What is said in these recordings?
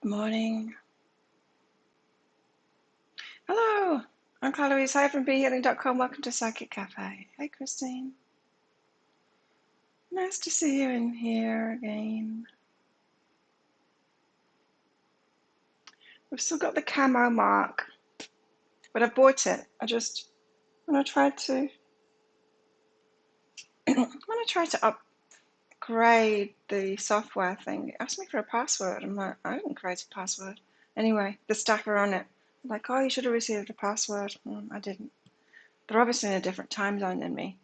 Good morning. Hello, I'm Carla Louise. Hi from BeHealing.com. Welcome to Psychic Cafe. Hey, Christine. Nice to see you in here again. We've still got the camo mark, but I bought it. When I tried to, upgrade the software thing, it asked me for a password. I'm like, I didn't create a password. Anyway, the stacker on it, like, oh, you should have received a password. I didn't. They're obviously in a different time zone than me.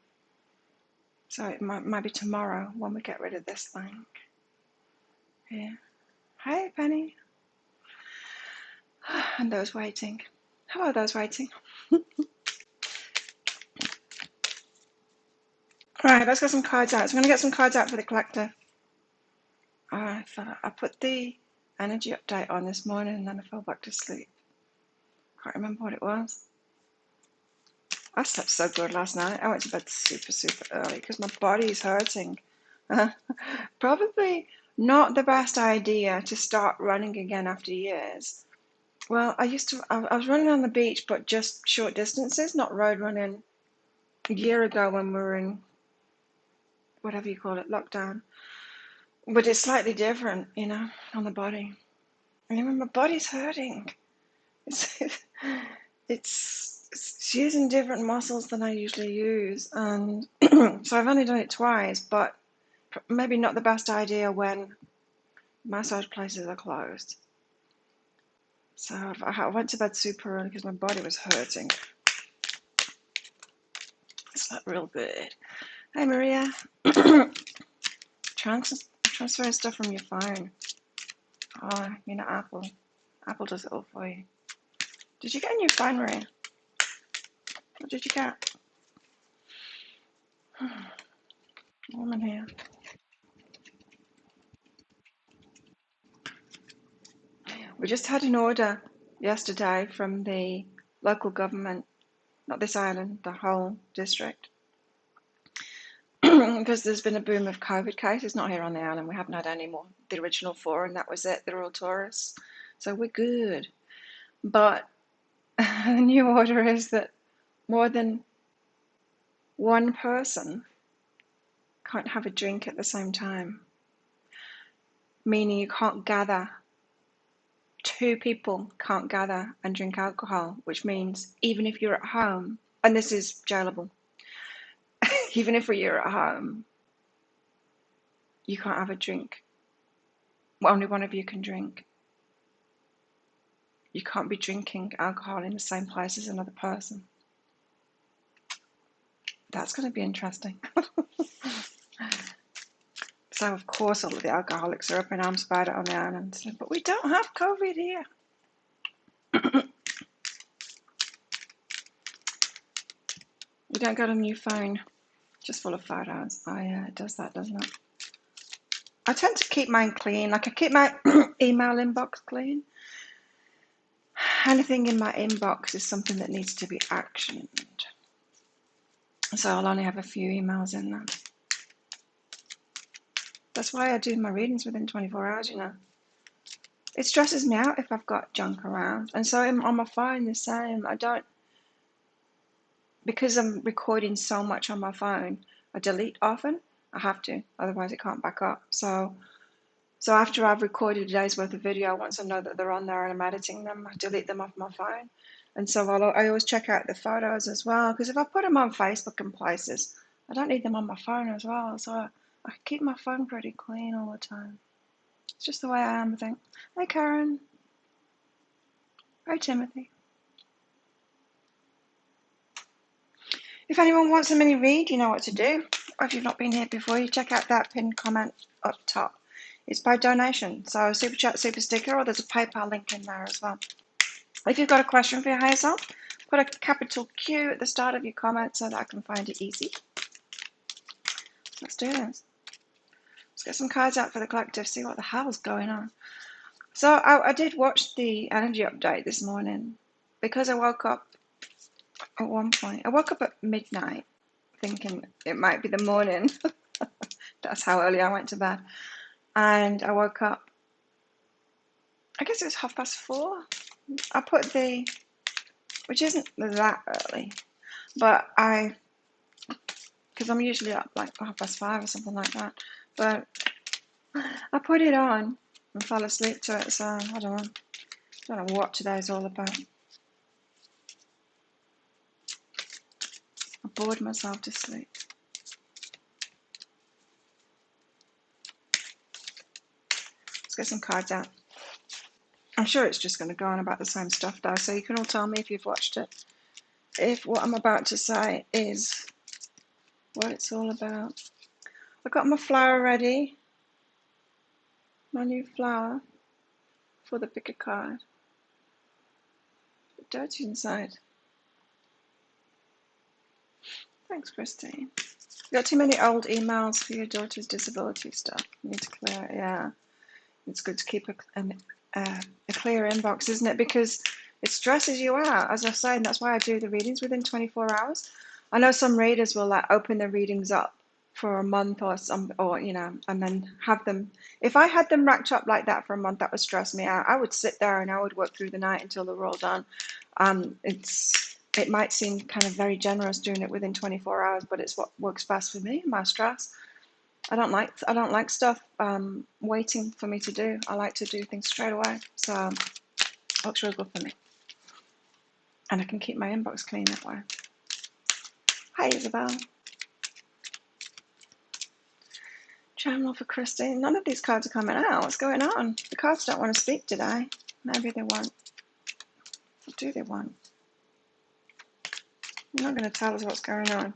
So it might be tomorrow when we get rid of this thing. Yeah. Hi, Penny. And those waiting. Hello, those waiting. All right, let's get some cards out. So I'm going to get some cards out for the collective. I put the energy update on this morning and then I fell back to sleep. Can't remember what it was. I slept so good last night. I went to bed super, super early because my body's hurting. Probably not the best idea to start running again after years. Well, I was running on the beach, but just short distances, not road running. A year ago when we were in, whatever you call it, lockdown. But it's slightly different, on the body. And when my body's hurting, it's, it's using different muscles than I usually use. And so I've only done it twice, but maybe not the best idea when massage places are closed. So I went to bed super early because my body was hurting. It's not real good. Hey, Maria. Transferring stuff from your phone. Oh, Apple. Apple does it all for you. Did you get a new phone, Maria? What did you get? Woman here. We just had an order yesterday from the local government, not this island, the whole district, because there's been a boom of COVID cases, not here on the island. We haven't had any more. The original 4, and that was it. They're all tourists. So we're good. But the new order is that more than one person can't have a drink at the same time, meaning you can't gather. 2 people can't gather and drink alcohol, which means even if you're at home, and this is jailable, even if you're at home, you can't have a drink. Only one of you can drink. You can't be drinking alcohol in the same place as another person. That's going to be interesting. So, of course, all of the alcoholics are up in arms about it on the island. But we don't have COVID here. You don't get a new phone, just full of photos. Oh, yeah, it does that, doesn't it? I tend to keep mine clean. Like, I keep my email inbox clean. Anything in my inbox is something that needs to be actioned. So I'll only have a few emails in there. That's why I do my readings within 24 hours, It stresses me out if I've got junk around. And so on my phone, the same. Because I'm recording so much on my phone, I delete often. I have to, otherwise it can't back up. So after I've recorded a day's worth of video, once I know that they're on there and I'm editing them, I delete them off my phone. And so I always check out the photos as well, because if I put them on Facebook and places, I don't need them on my phone as well. So I keep my phone pretty clean all the time. It's just the way I am, I think. Hi, Karen. Hi, Timothy. If anyone wants a mini read, you know what to do. Or if you've not been here before, you check out that pinned comment up top. It's by donation, so super chat, super sticker, or there's a PayPal link in there as well. If you've got a question for your higher self, put a capital Q at the start of your comment so that I can find it easy. Let's do this. Let's get some cards out for the collective, see what the hell's going on. So I did watch the energy update this morning because I woke up at one point. I woke up at midnight thinking it might be the morning. That's how early I went to bed. And I woke up I guess it was 4:30. I put the, which isn't that early, but because I'm usually up like 5:30 or something like that. But I put it on and fell asleep to it, so I don't know what today's all about. I bored myself to sleep. Let's get some cards out. I'm sure it's just going to go on about the same stuff though, so you can all tell me if you've watched it. If what I'm about to say is what it's all about. I got my flower ready, my new flower for the pick a card. It's dirty inside. Thanks, Christine. You got too many old emails for your daughter's disability stuff. You need to clear it. Yeah, it's good to keep a clear inbox, isn't it? Because it stresses you out. As I was saying, that's why I do the readings within 24 hours. I know some readers will like open their readings up for a month or and then have them. If I had them racked up like that for a month, that would stress me out. I would sit there and I would work through the night until they were all done. It might seem kind of very generous doing it within 24 hours, but it's what works best for me, my stress. I don't like stuff waiting for me to do. I like to do things straight away. So it looks really good for me. And I can keep my inbox clean that way. Hi, Isabel. Channel for Christine. None of these cards are coming out. What's going on? The cards don't want to speak today. Maybe they won't. What do they want? You're not going to tell us what's going on.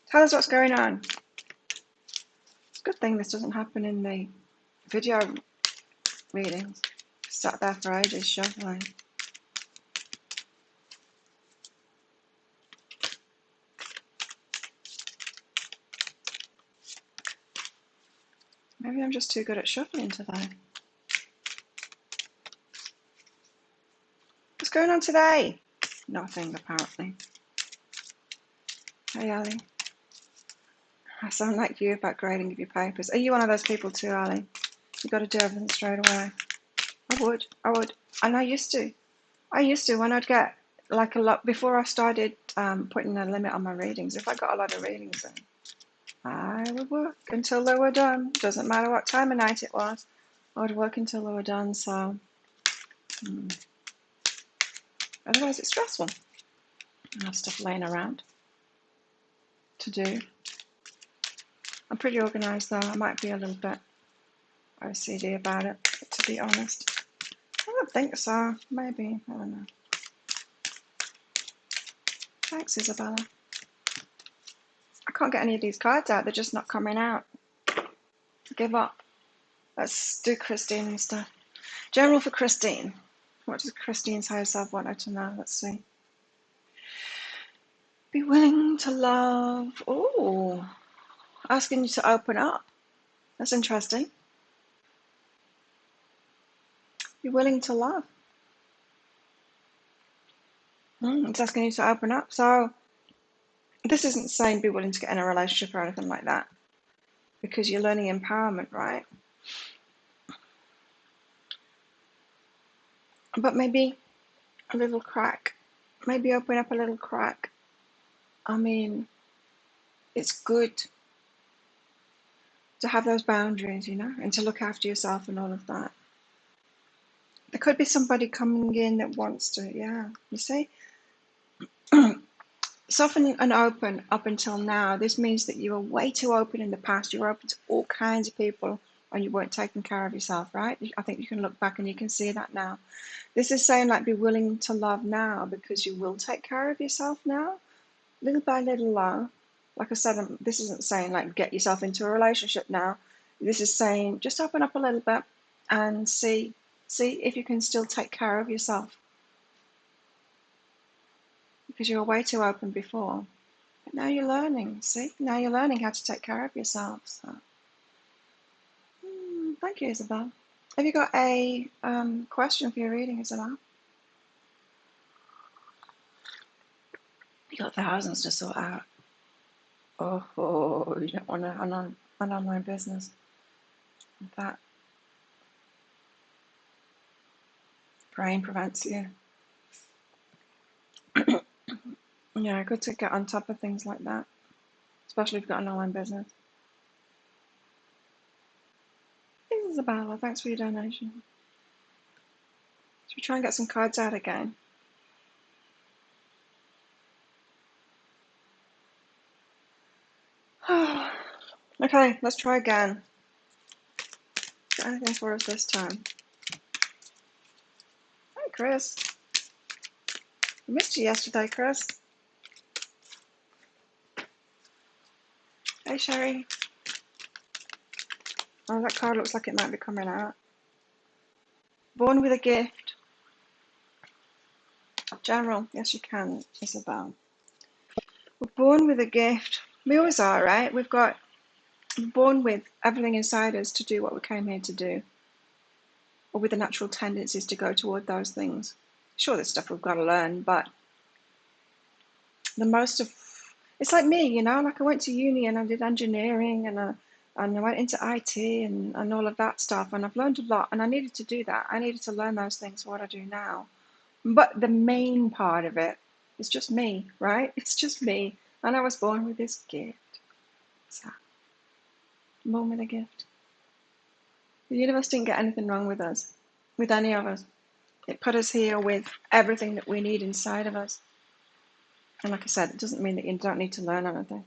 Tell us what's going on. It's a good thing this doesn't happen in the video readings. Sat there for ages shuffling. Maybe I'm just too good at shuffling today. What's going on today? Nothing, apparently. Hey, Ali. I sound like you about grading of your papers. Are you one of those people too, Ali? You've got to do everything straight away. I would. And I used to when I'd get like a lot, before I started putting a limit on my readings, if I got a lot of readings in, I would work until they were done. Doesn't matter what time of night it was. I would work until they were done, so otherwise it's stressful. I have stuff laying around to do. I'm pretty organised though. I might be a little bit OCD about it, to be honest. I don't think so. Maybe. I don't know. Thanks, Isabella. I can't get any of these cards out. They're just not coming out. Give up. Let's do Christine and stuff. General for Christine. What does Christine's higher self want her to know? Let's see. Be willing to love. Oh, asking you to open up. That's interesting. Be willing to love. It's asking you to open up. So this isn't saying be willing to get in a relationship or anything like that, because you're learning empowerment, right? But maybe a little crack. Maybe open up a little crack. I mean, it's good to have those boundaries, and to look after yourself and all of that. There could be somebody coming in that wants to, you see? Soften and open up until now. This means that you were way too open in the past. You were open to all kinds of people and you weren't taking care of yourself, right? I think you can look back and you can see that now. This is saying like be willing to love now, because you will take care of yourself now, little by little. Like I said, this isn't saying like get yourself into a relationship now. This is saying just open up a little bit and see if you can still take care of yourself, because you were way too open before. But now you're learning, now you're learning how to take care of yourself. So thank you, Isabel. Have you got a question for your reading, Isabel? You got thousands to sort out. Oh, you don't want an online business. that brain prevents you. Yeah, good to get on top of things like that, especially if you've got an online business. Thanks, Isabella. Thanks for your donation. Should we try and get some cards out again? Okay, let's try again. Got anything for us this time? Hi, Chris. I missed you yesterday, Chris. Hey, Sherry. Oh, that card looks like it might be coming out. Born with a gift. General, yes you can, Isabel. We're born with a gift. We always are, right? We're born with everything inside us to do what we came here to do, or with the natural tendencies to go toward those things. Sure, there's stuff we've got to learn, but it's like me, like I went to uni and I did engineering and I went into IT and all of that stuff, and I've learned a lot, and I needed to do that. I needed to learn those things for what I do now. But the main part of it is just me, right? It's just me. And I was born with this gift. So, born with a gift. The universe didn't get anything wrong with us, with any of us. It put us here with everything that we need inside of us. And like I said, it doesn't mean that you don't need to learn anything.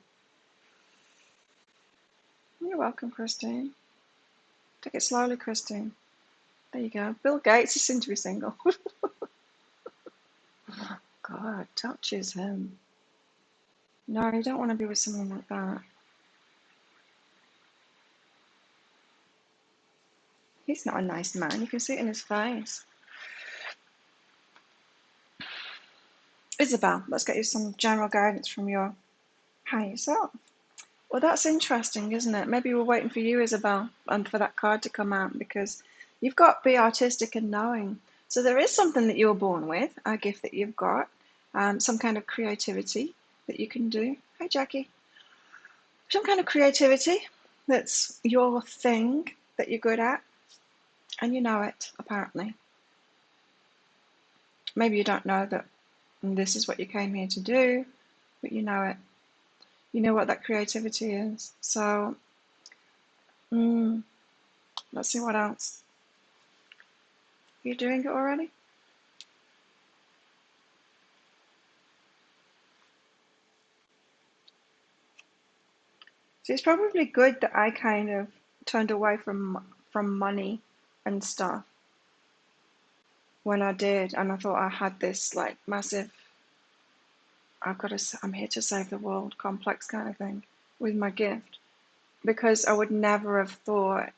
You're welcome, Christine. Take it slowly, Christine. There you go. Bill Gates is soon to be single. God, don't choose him. No, you don't want to be with someone like that. He's not a nice man. You can see it in his face. Isabel, let's get you some general guidance from your higher self. Well, that's interesting, isn't it? Maybe we're waiting for you, Isabel, and for that card to come out, because you've got to be artistic and knowing. So there is something that you're born with, a gift that you've got, some kind of creativity that you can do. Hi, Jackie. Some kind of creativity that's your thing that you're good at, and you know it, apparently. Maybe you don't know that this is what you came here to do, but you know it. You know what that creativity is. So, let's see what else. Are you doing it already? So it's probably good that I kind of turned away from money and stuff when I did, and I thought I had this like massive, I'm here to save the world complex kind of thing with my gift, because I would never have thought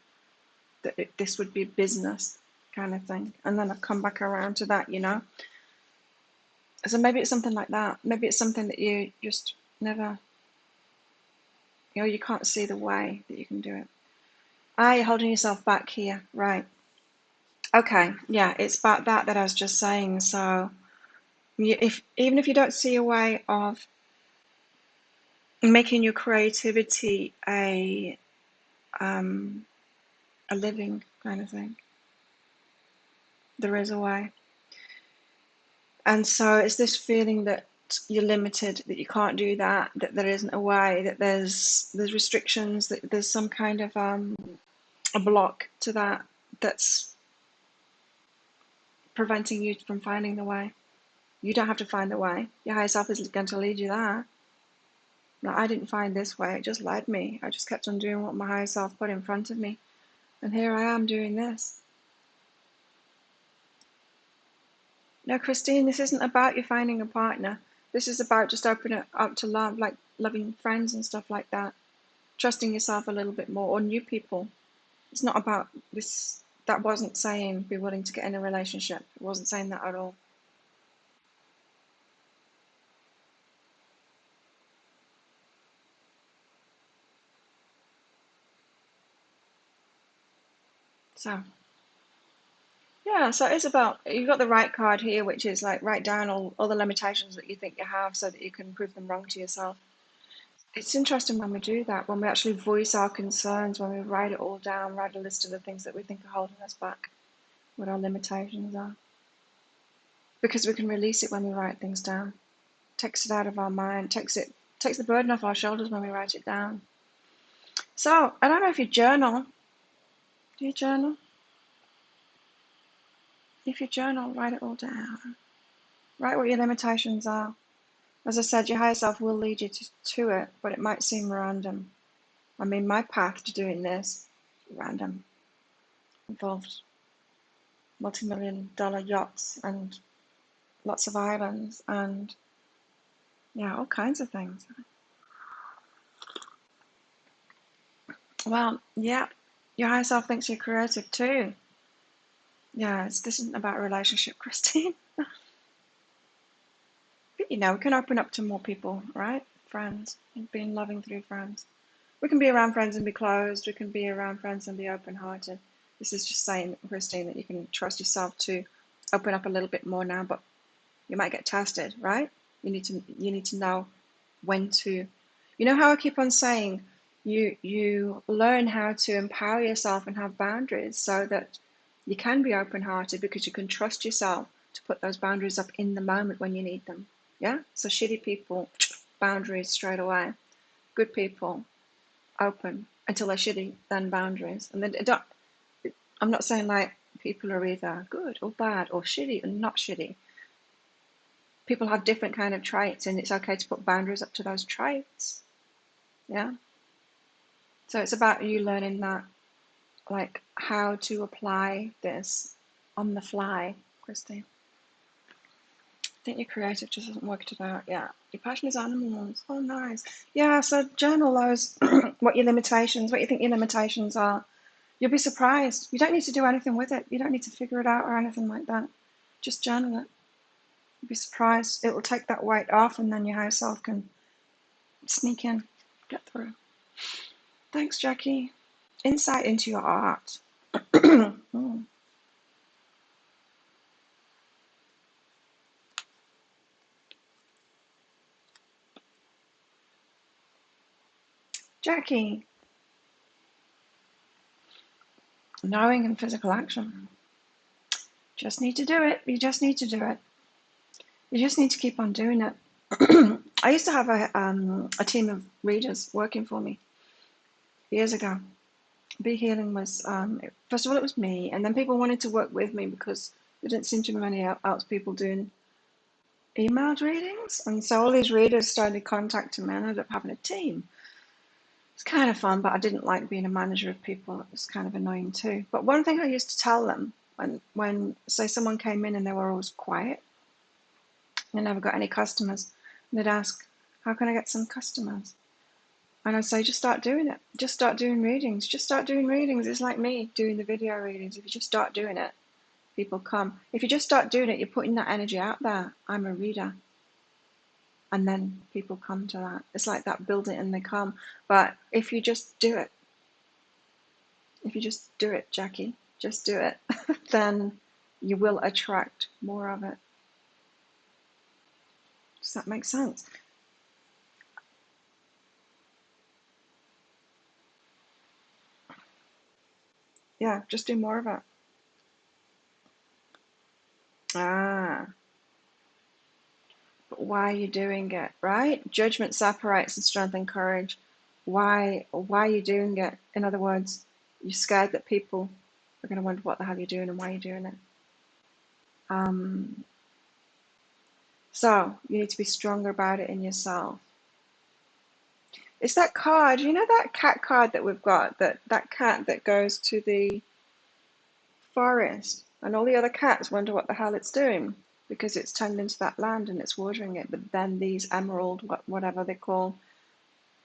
that this would be business kind of thing, and then I've come back around to that, So maybe it's something like that. Maybe it's something that you just never, you can't see the way that you can do it. You're holding yourself back here, right? Okay, yeah, it's about that I was just saying. So, even if you don't see a way of making your creativity a living kind of thing, there is a way. And so it's this feeling that you're limited, that you can't do that, that there isn't a way, that there's restrictions, that there's some kind of a block to that that's preventing you from finding the way. You don't have to find the way. Your higher self is going to lead you there. No, I didn't find this way. It just led me. I just kept on doing what my higher self put in front of me. And here I am doing this. No, Christine, this isn't about you finding a partner. This is about just opening it up to love, like loving friends and stuff like that. Trusting yourself a little bit more, or new people. It's not about this. That wasn't saying be willing to get in a relationship. It wasn't saying that at all. So, yeah, so it's about, you've got the right card here, which is like write down all the limitations that you think you have so that you can prove them wrong to yourself. It's interesting when we do that, when we actually voice our concerns, when we write it all down, write a list of the things that we think are holding us back, what our limitations are. Because we can release it when we write things down. Takes it out of our mind, takes the burden off our shoulders when we write it down. So, I don't know if you journal. Do you journal? If you journal, write it all down. Write what your limitations are. As I said, your higher self will lead you to it, but it might seem random. I mean, my path to doing this, random. Involved multi-million-dollar yachts and lots of islands and, yeah, all kinds of things. Well, yeah, your higher self thinks you're creative too. Yeah, this isn't about a relationship, Christine. But, we can open up to more people, right? Friends, and being loving through friends. We can be around friends and be closed. We can be around friends and be open-hearted. This is just saying, Christine, that you can trust yourself to open up a little bit more now, but you might get tested, right? You need to know when to. You know how I keep on saying, you learn how to empower yourself and have boundaries so that you can be open-hearted because you can trust yourself to put those boundaries up in the moment when you need them. Yeah? So shitty people, boundaries straight away. Good people, open until they're shitty, then boundaries. And then I'm not saying like people are either good or bad or shitty and not shitty. People have different kind of traits, and it's okay to put boundaries up to those traits. Yeah. So it's about you learning that, like how to apply this on the fly, Christine. I think your creative just hasn't worked it out. Yeah. Your passion is animals. Oh, nice. Yeah. So journal those, what your limitations, what you think your limitations are. You'll be surprised. You don't need to do anything with it. You don't need to figure it out or anything like that. Just journal it. You'll be surprised. It will take that weight off, and then your higher self can sneak in, get through. Thanks, Jackie. Insight into your art. Jackie, knowing and physical action. Just need to do it. You just need to do it. You just need to keep on doing it. I used to have a team of readers working for me years ago. Be Healing was, first of all, it was me, and then people wanted to work with me because there didn't seem to be many else people doing emailed readings. And so all these readers started contacting me, and I ended up having a team. It's kind of fun, but I didn't like being a manager of people. It was kind of annoying too. But one thing I used to tell them when say someone came in and they were always quiet, they never got any customers, and they'd ask, how can I get some customers? And I'd say, just start doing it. Just start doing readings. Just start doing readings. It's like me doing the video readings. If you just start doing it, people come. If you just start doing it, you're putting that energy out there. I'm a reader. And then people come to that. It's like that, build it and they come. But if you just do it, Jackie, just do it, then you will attract more of it. Does that make sense? Yeah, just do more of it. Ah, but why are you doing it, right? Judgment separates and strength and courage. Why are you doing it? In other words, you're scared that people are going to wonder what the hell you're doing and why you're doing it. Um, so you need to be stronger about it in yourself. It's that card, that cat card that we've got, that cat that goes to the forest, and all the other cats wonder what the hell it's doing because it's turned into that land and it's watering it. But then these emerald, whatever they call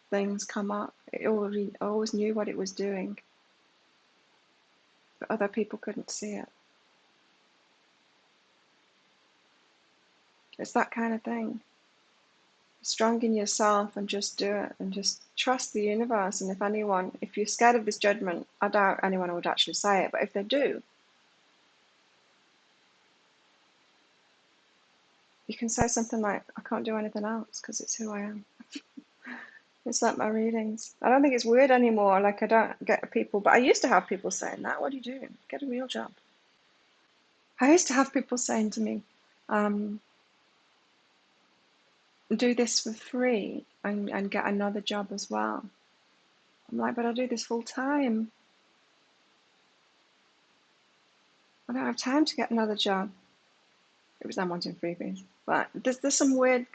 things, come up. It always knew what it was doing, but other people couldn't see it. It's that kind of thing. Strong in yourself and just do it and just trust the universe. And if you're scared of this judgment, I doubt anyone would actually say it, but if they do, you can say something like, I can't do anything else because it's who I am. It's like my readings. I don't think it's weird anymore. Like I don't get people, but I used to have people saying that. What are you doing? Get a real job. I used to have people saying to me, um, do this for free and get another job as well. I'm like, but I do this full time. I don't have time to get another job. It was them wanting freebies. But there's some weird,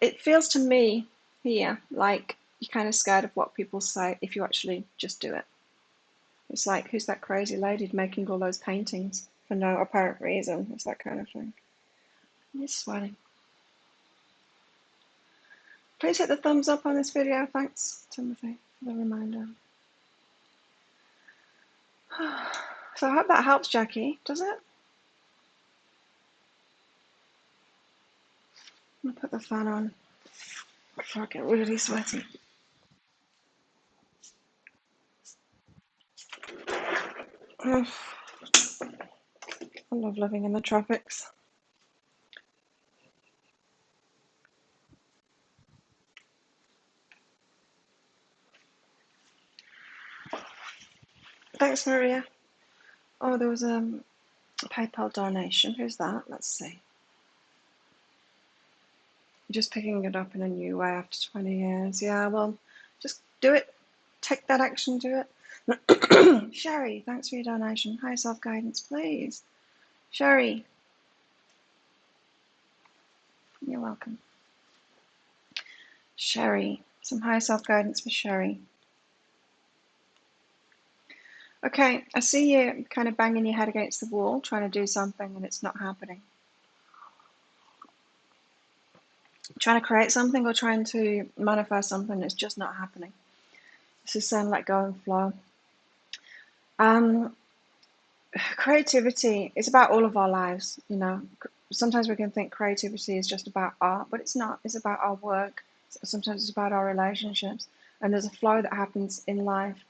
it feels to me here like you're kind of scared of what people say if you actually just do it. It's like, who's that crazy lady making all those paintings for no apparent reason? It's that kind of thing. It's swelling. Please hit the thumbs up on this video. Thanks, Timothy, for the reminder. So I hope that helps, Jackie. Does it? I'm going to put the fan on before I get really sweaty. I love living in the tropics. Thanks, Maria. Oh, there was a PayPal donation. Who's that? Let's see. Just picking it up in a new way after 20 years. Yeah, well, just do it. Take that action, do it. Sherry, thanks for your donation. High self-guidance, please. Sherry, you're welcome. Sherry, some high self-guidance for Sherry. Okay, I see you kind of banging your head against the wall, trying to do something and it's not happening. Trying to create something or trying to manifest something that's just not happening. This is saying let go and flow. Creativity is about all of our lives, you know. Sometimes we can think creativity is just about art, but it's not. It's about our work. Sometimes it's about our relationships. And there's a flow that happens in life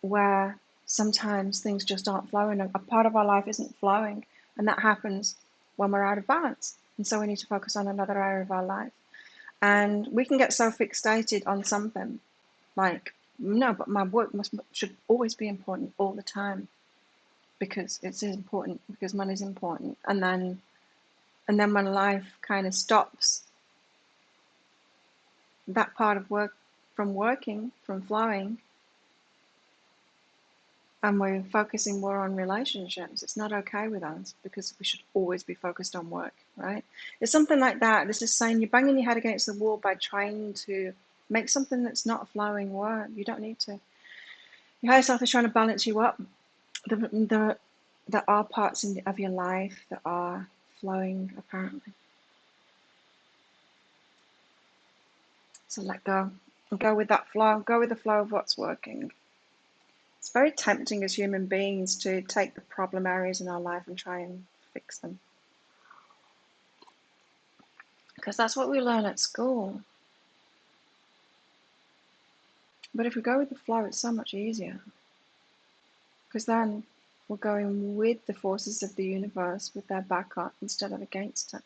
where sometimes things just aren't flowing. A part of our life isn't flowing, and that happens when we're out of balance. And so we need to focus on another area of our life. And we can get so fixated on something like, no, but my work should always be important all the time because it's important, because money's important. And then when life kind of stops that part of work from working, from flowing, and we're focusing more on relationships, it's not okay with us because we should always be focused on work, right? It's something like that. This is saying you're banging your head against the wall by trying to make something that's not flowing work. You don't need to. Your higher self is trying to balance you up. There are parts of your life that are flowing, apparently. So let go. And go with that flow. Go with the flow of what's working. It's very tempting as human beings to take the problem areas in our life and try and fix them. Because that's what we learn at school. But if we go with the flow, it's so much easier. Because then we're going with the forces of the universe with their backup instead of against it.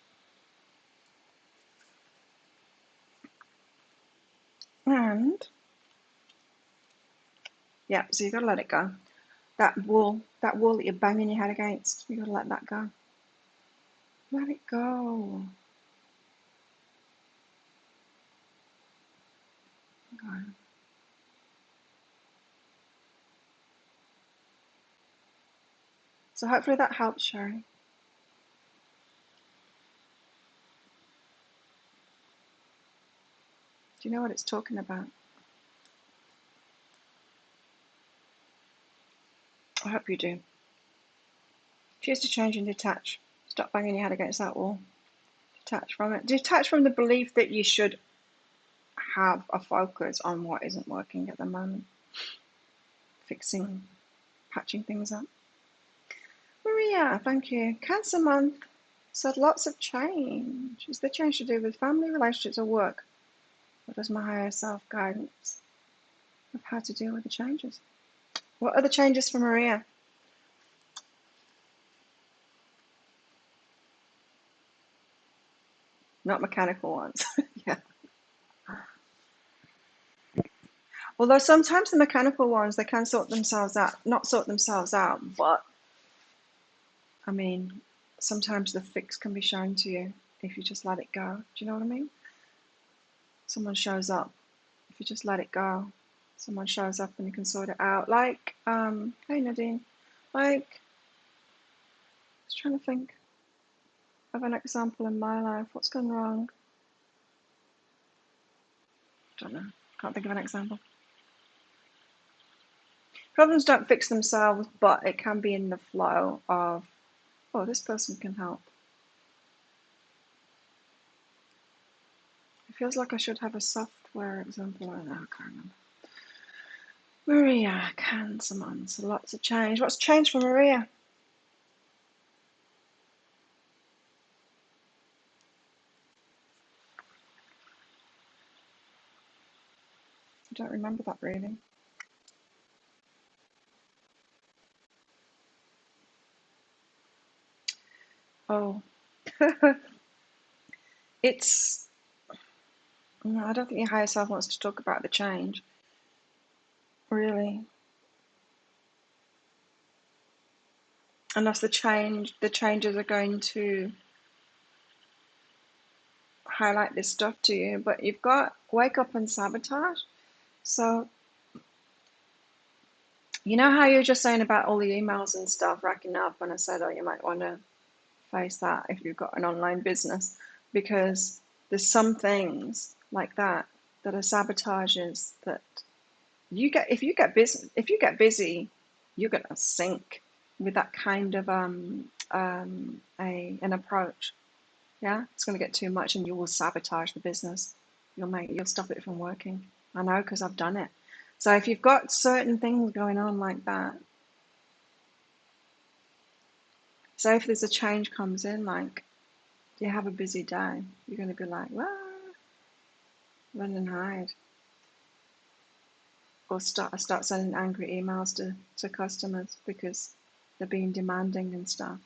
And yeah, so you've got to let it go. That wall that you're banging your head against, you've got to let that go. Let it go. Okay. So hopefully that helps, Sherry. Do you know what it's talking about? I hope you do. Choose to change and detach. Stop banging your head against that wall. Detach from it. Detach from the belief that you should have a focus on what isn't working at the moment. Fixing, patching things up. Maria, thank you. Cancer month said lots of change. Is the change to do with family, relationships, or work? Or does my higher self guidance of how to deal with the changes? What are the changes for Maria? Not mechanical ones. Yeah. Although sometimes the mechanical ones, they can sort themselves out, not sort themselves out, but I mean, sometimes the fix can be shown to you if you just let it go. Do you know what I mean? Someone shows up. If you just let it go, someone shows up and you can sort it out. Like, hey Nadine, like, I was trying to think of an example in my life. What's gone wrong? Don't know. Can't think of an example. Problems don't fix themselves, but it can be in the flow of, oh, this person can help. It feels like I should have a software example. I don't know, I can't remember. Maria, can someone? So lots of change. What's changed for Maria? I don't remember that really. Oh, it's. No, I don't think your higher self wants to talk about the change, really. Unless the changes are going to highlight this stuff to you. But you've got wake up and sabotage. So you know how you were just saying about all the emails and stuff racking up, and I said, oh, you might want to face that if you've got an online business, because there's some things like that that are sabotages that you get if you get busy, you're gonna sink with that kind of an approach. Yeah, it's gonna get too much, and you will sabotage the business. You'll stop it from working. I know because I've done it. So if you've got certain things going on like that, so if there's a change comes in, like you have a busy day, you're going to be like, well, run and hide, or start sending angry emails to customers because they're being demanding and stuff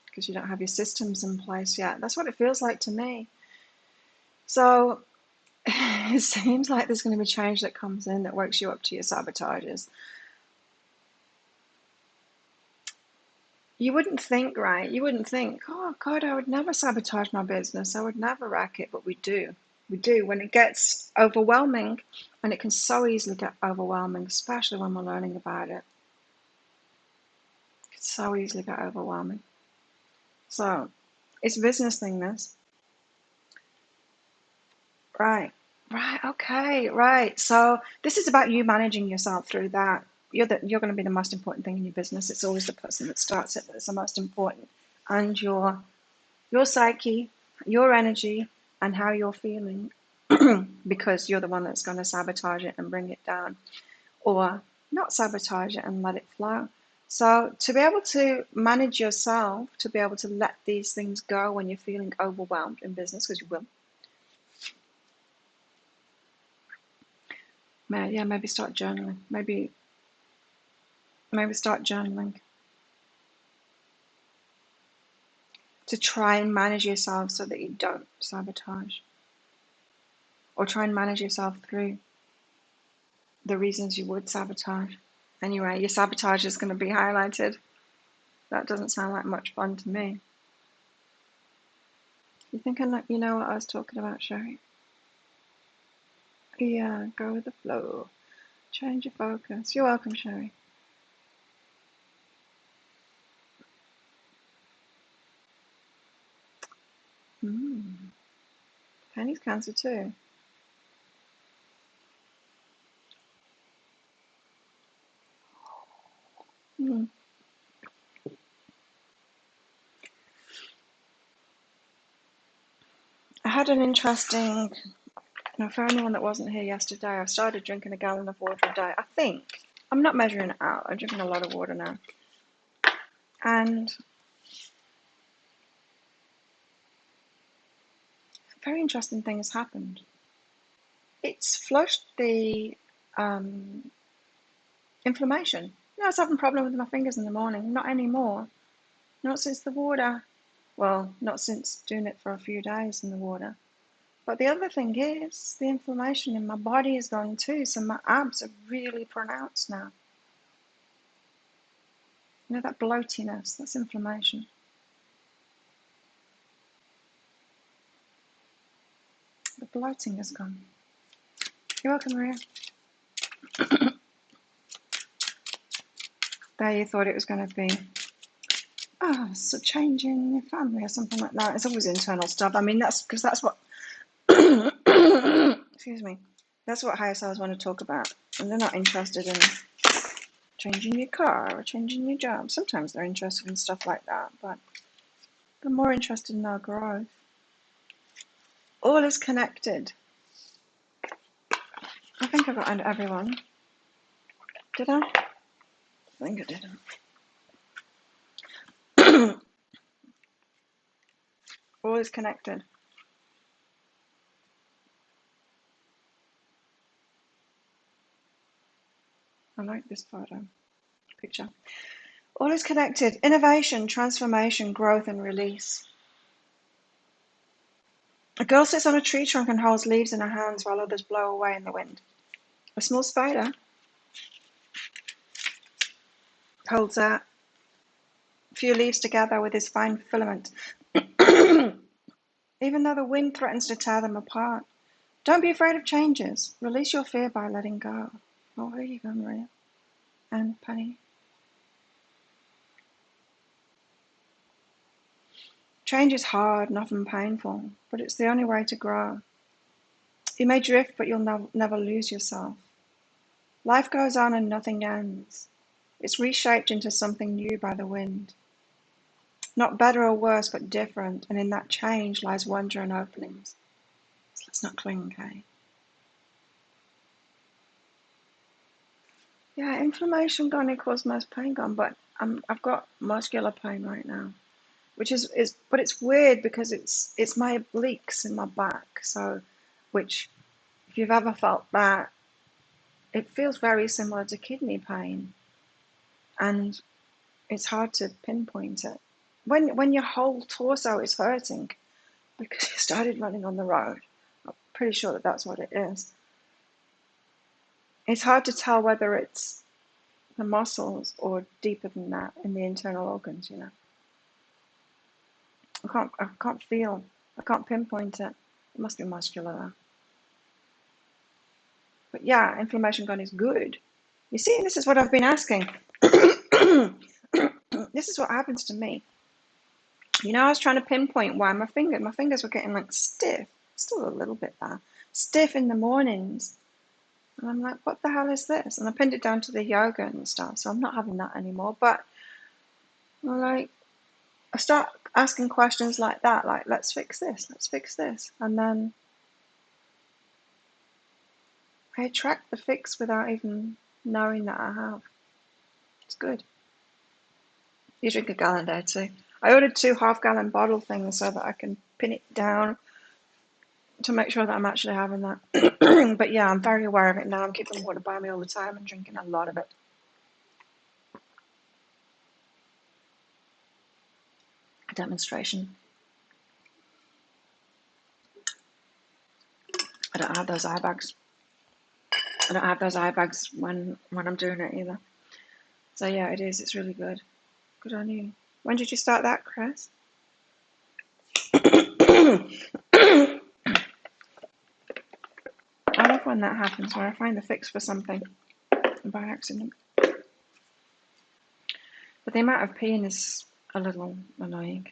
because you don't have your systems in place yet. That's what it feels like to me. So it seems like there's going to be change that comes in that wakes you up to your sabotages. You wouldn't think, right? You wouldn't think, oh God, I would never sabotage my business. I would never wreck it, but we do. We do. When it gets overwhelming, and it can so easily get overwhelming, especially when we're learning about it. It can so easily get overwhelming. So it's a business thing, this. Right. Right. Okay. Right. So this is about you managing yourself through that. You're going to be the most important thing in your business. It's always the person that starts it that's the most important. And your psyche, your energy, and how you're feeling, because you're the one that's going to sabotage it and bring it down, or not sabotage it and let it flow. So to be able to manage yourself, to be able to let these things go when you're feeling overwhelmed in business, because you will. Yeah, maybe start journaling. Maybe start journaling to try and manage yourself so that you don't sabotage, or try and manage yourself through the reasons you would sabotage. Anyway, your sabotage is going to be highlighted. That doesn't sound like much fun to me. You think you know what I was talking about, Sherry? Yeah, go with the flow. Change your focus. You're welcome, Sherry. Penny's Cancer too. Mm. I had an interesting, for anyone that wasn't here yesterday, I've started drinking a gallon of water a day. I think. I'm not measuring it out. I'm drinking a lot of water now. And a very interesting thing has happened. It's flushed the inflammation. I was having a problem with my fingers in the morning. Not anymore. Not since the water. Well, not since doing it for a few days in the water. But the other thing is, the inflammation in my body is going too, so my abs are really pronounced now. You know, that bloatiness, that's inflammation. The bloating is gone. You're welcome, Maria. There you thought it was going to be, so change in your family or something like that. It's always internal stuff. I mean, that's because that's what, excuse me, that's what higher selves want to talk about. And they're not interested in changing your car or changing your job. Sometimes they're interested in stuff like that, but they're more interested in our growth. All is connected. I think I got under everyone. Did I? I think I didn't. All is connected. I like this photo, picture. All is connected. Innovation, transformation, growth, and release. A girl sits on a tree trunk and holds leaves in her hands while others blow away in the wind. A small spider holds a few leaves together with his fine filament, even though the wind threatens to tear them apart. Don't be afraid of changes. Release your fear by letting go. Oh, here you go, Maria. And Penny. Change is hard and often painful, but it's the only way to grow. You may drift, but you'll never lose yourself. Life goes on and nothing ends. It's reshaped into something new by the wind. Not better or worse, but different, and in that change lies wonder and openings. So let's not cling, okay? Yeah, inflammation gone equals most pain gone, but I've got muscular pain right now, which is but it's weird because it's my obliques in my back. So, which if you've ever felt that, it feels very similar to kidney pain, and it's hard to pinpoint it. When your whole torso is hurting because you started running on the road, I'm pretty sure that that's what it is. It's hard to tell whether it's the muscles or deeper than that in the internal organs, you know. I can't feel, I can't pinpoint it. It must be muscular though. But yeah, inflammation gone is good. You see, this is what I've been asking. This is what happens to me. You know, I was trying to pinpoint why my fingers were getting like stiff, still a little bit there, stiff in the mornings. And I'm like, what the hell is this? And I pinned it down to the yoga and stuff, so I'm not having that anymore. But I'm like, I start asking questions like that, like, let's fix this, let's fix this. And then I attract the fix without even knowing that I have. It's good. You drink a gallon a day too. I ordered 2 half-gallon bottle things so that I can pin it down to make sure that I'm actually having that. But yeah, I'm very aware of it now. I'm keeping water by me all the time and drinking a lot of it. A demonstration. I don't have those eye bags. I don't have those eye bags when I'm doing it either. So yeah, it is. It's really good. Good on you. When did you start that, Chris? I love when that happens, where I find the fix for something by accident. But the amount of peeing is a little annoying.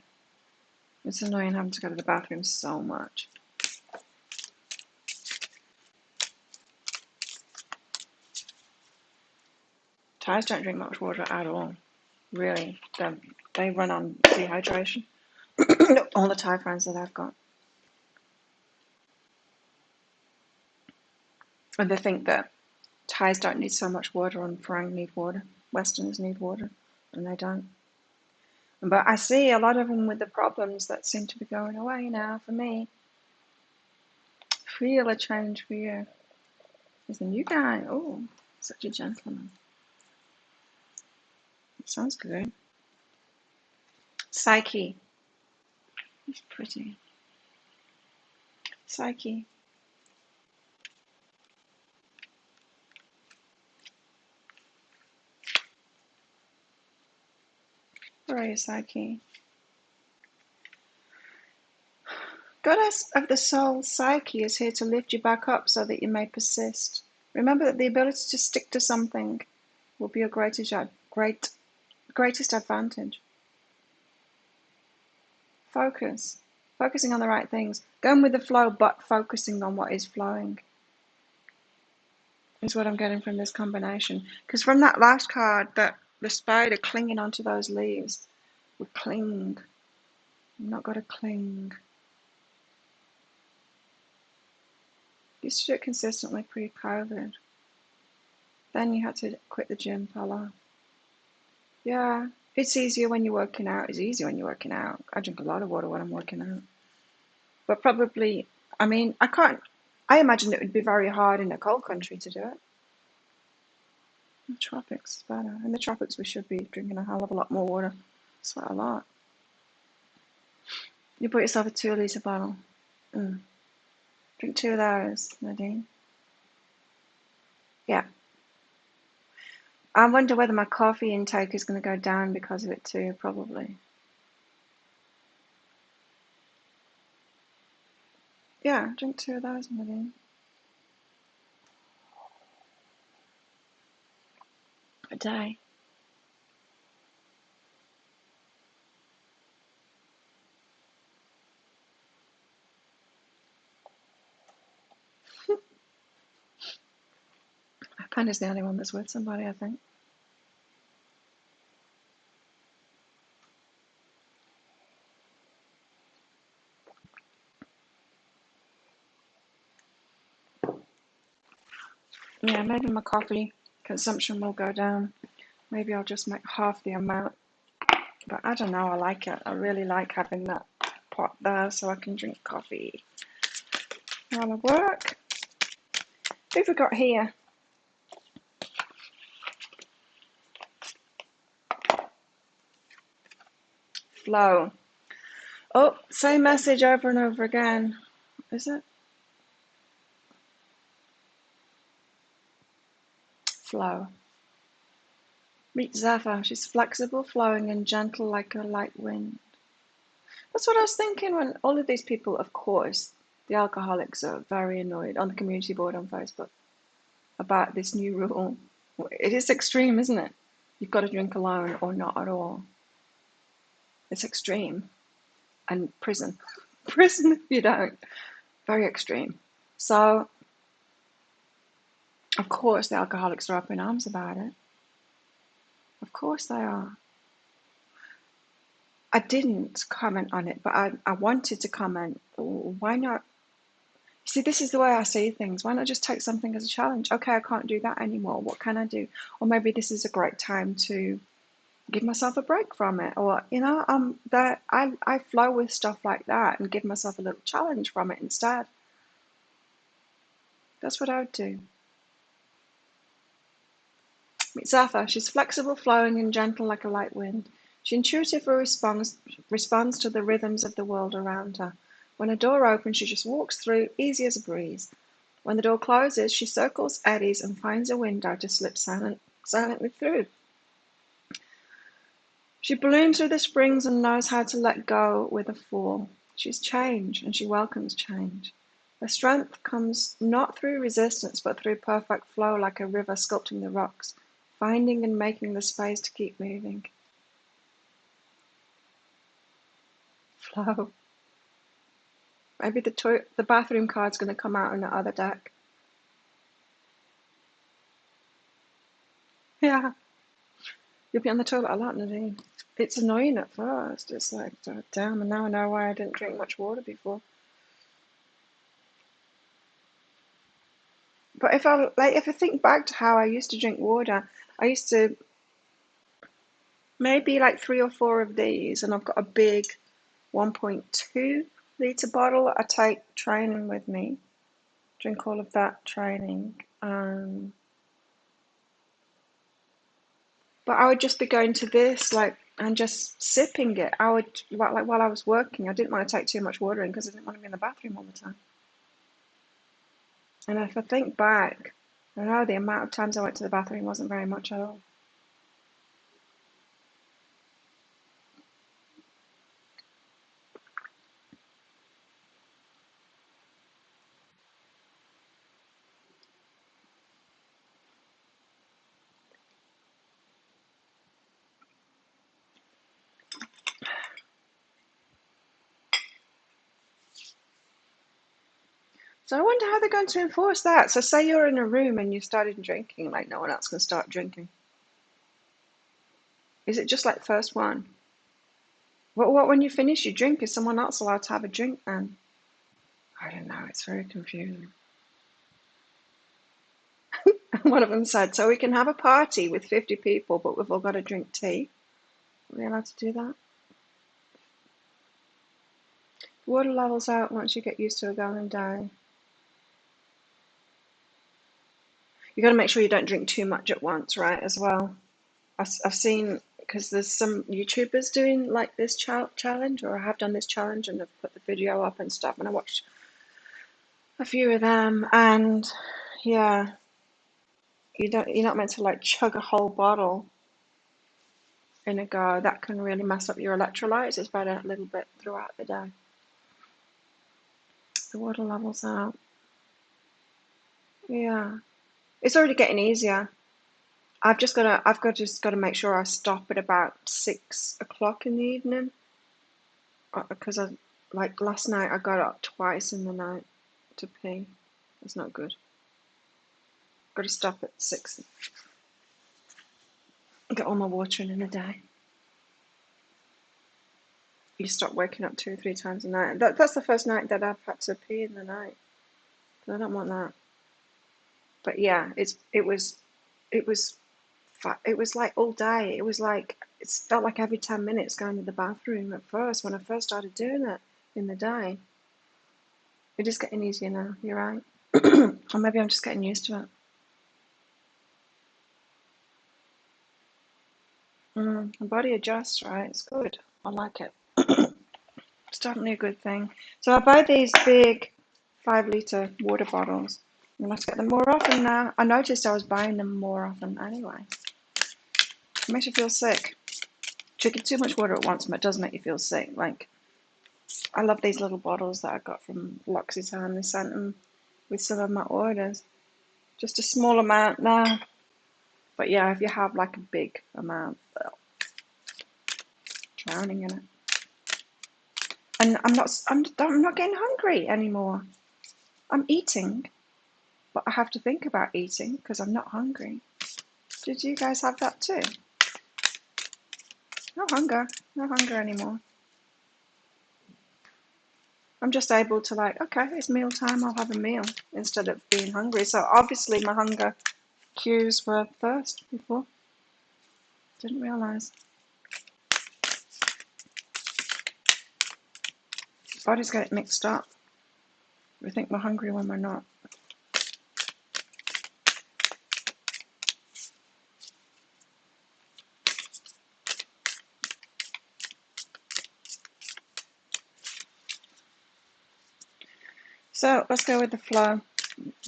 It's annoying having to go to the bathroom so much. Thais don't drink much water at all. Really, they run on dehydration. All the Thai friends that I've got. And they think that Thais don't need so much water and Farang need water. Westerners need water, and they don't. But I see a lot of them with the problems that seem to be going away now for me. Feel a change for you. There's a new guy. Oh, such a gentleman. Sounds good. Psyche. He's pretty. Psyche. Where are you, Psyche? Goddess of the soul, Psyche is here to lift you back up so that you may persist. Remember that the ability to stick to something will be your greatest advantage. Focusing on the right things. Going with the flow, but focusing on what is flowing is what I'm getting from this combination. Because from that last card, that the spider clinging onto those leaves, we cling. You've not got to cling. Used to do it consistently pre-COVID. Then you had to quit the gym, fella. Yeah, it's easier when you're working out. It's easier when you're working out. I drink a lot of water when I'm working out. But probably, I mean, I imagine it would be very hard in a cold country to do it. In the tropics is better. In the tropics, we should be drinking a hell of a lot more water. Sweat a lot. You bought yourself a 2 litre bottle. Drink 2 of those, Nadine. Yeah. I wonder whether my coffee intake is going to go down because of it too, probably. Yeah, drink 2 of those, Nadine. A day. Penny's the only one that's with somebody, I think. Yeah, maybe my coffee consumption will go down. Maybe I'll just make half the amount. But I don't know, I like it. I really like having that pot there so I can drink coffee while I work. Who have we got here? Flow. Oh, same message over and over again. Is it? Flow. Meet Zephyr. She's flexible, flowing, and gentle like a light wind. That's what I was thinking when all of these people, of course, the alcoholics are very annoyed on the community board on Facebook about this new rule. It is extreme, isn't it? You've got to drink alone or not at all. It's extreme. And prison. Prison if you don't. Very extreme. So, of course, the alcoholics are up in arms about it. Of course they are. I didn't comment on it, but I wanted to comment. Why not? See, this is the way I see things. Why not just take something as a challenge? Okay, I can't do that anymore. What can I do? Or maybe this is a great time to give myself a break from it. Or, that I flow with stuff like that and give myself a little challenge from it instead. That's what I would do. Meet Zephyr. She's flexible, flowing, and gentle like a light wind. She intuitively responds to the rhythms of the world around her. When a door opens, she just walks through, easy as a breeze. When the door closes, she circles, eddies, and finds a window to slip silently through. She blooms through the springs and knows how to let go with a fall. She's change, and she welcomes change. Her strength comes not through resistance, but through perfect flow, like a river sculpting the rocks, finding and making the space to keep moving. Flow. Maybe the bathroom card's going to come out on the other deck. Yeah. You'll be on the toilet a lot, Nadine. It's annoying at first. It's like, oh, damn, and now I know why I didn't drink much water before. But if I think back to how I used to drink water, I used to maybe like 3 or 4 of these, and I've got a big 1.2 litre bottle I take training with me. Drink all of that training. But I would just be going to this and just sipping it. I would while I was working. I didn't want to take too much water in because I didn't want to be in the bathroom all the time. And if I think back, I know the amount of times I went to the bathroom wasn't very much at all. So I wonder how they're going to enforce that. So say you're in a room and you started drinking, like no one else can start drinking. Is it just like the first one? What when you finish your drink, is someone else allowed to have a drink then? I don't know, it's very confusing. One of them said, so we can have a party with 50 people, but we've all got to drink tea. Are we allowed to do that? Water levels out once you get used to a gallon a day. You got to make sure you don't drink too much at once, right, as well. I've seen, because there's some YouTubers doing like this challenge, or I have done this challenge and have put the video up and stuff, and I watched a few of them, and yeah, you're not meant to like chug a whole bottle in a go. That can really mess up your electrolytes. It's better a little bit throughout the day. The water levels out. Yeah, it's already getting easier. I've just got to make sure I stop at about 6 o'clock in the evening, because I like last night I got up twice in the night to pee. It's not good. Got to stop at 6 and get all my water in a day. You stop waking up 2 or 3 times a night. That's the first night that I've had to pee in the night. I don't want that. But yeah, it was it was like all day. It felt like every 10 minutes going to the bathroom at first when I first started doing it in the day. It is getting easier now. You're right. Or maybe I'm just getting used to it. My body adjusts, right? It's good. I like it. It's definitely a good thing. So I buy these big 5 litre water bottles. And let's get them more often now. I noticed I was buying them more often anyway. It makes you feel sick. Drinking too much water at once does make you feel sick. Like, I love these little bottles that I got from L'Occitane. They sent them with some of my orders. Just a small amount now. But yeah, if you have like a big amount, drowning in it. And I'm not getting hungry anymore. I'm eating, but I have to think about eating because I'm not hungry. Did you guys have that too? No hunger anymore. I'm just able to like, okay, it's meal time, I'll have a meal instead of being hungry. So obviously my hunger cues were thirst before. Didn't realise. Bodies get it mixed up. We think we're hungry when we're not. So let's go with the flow,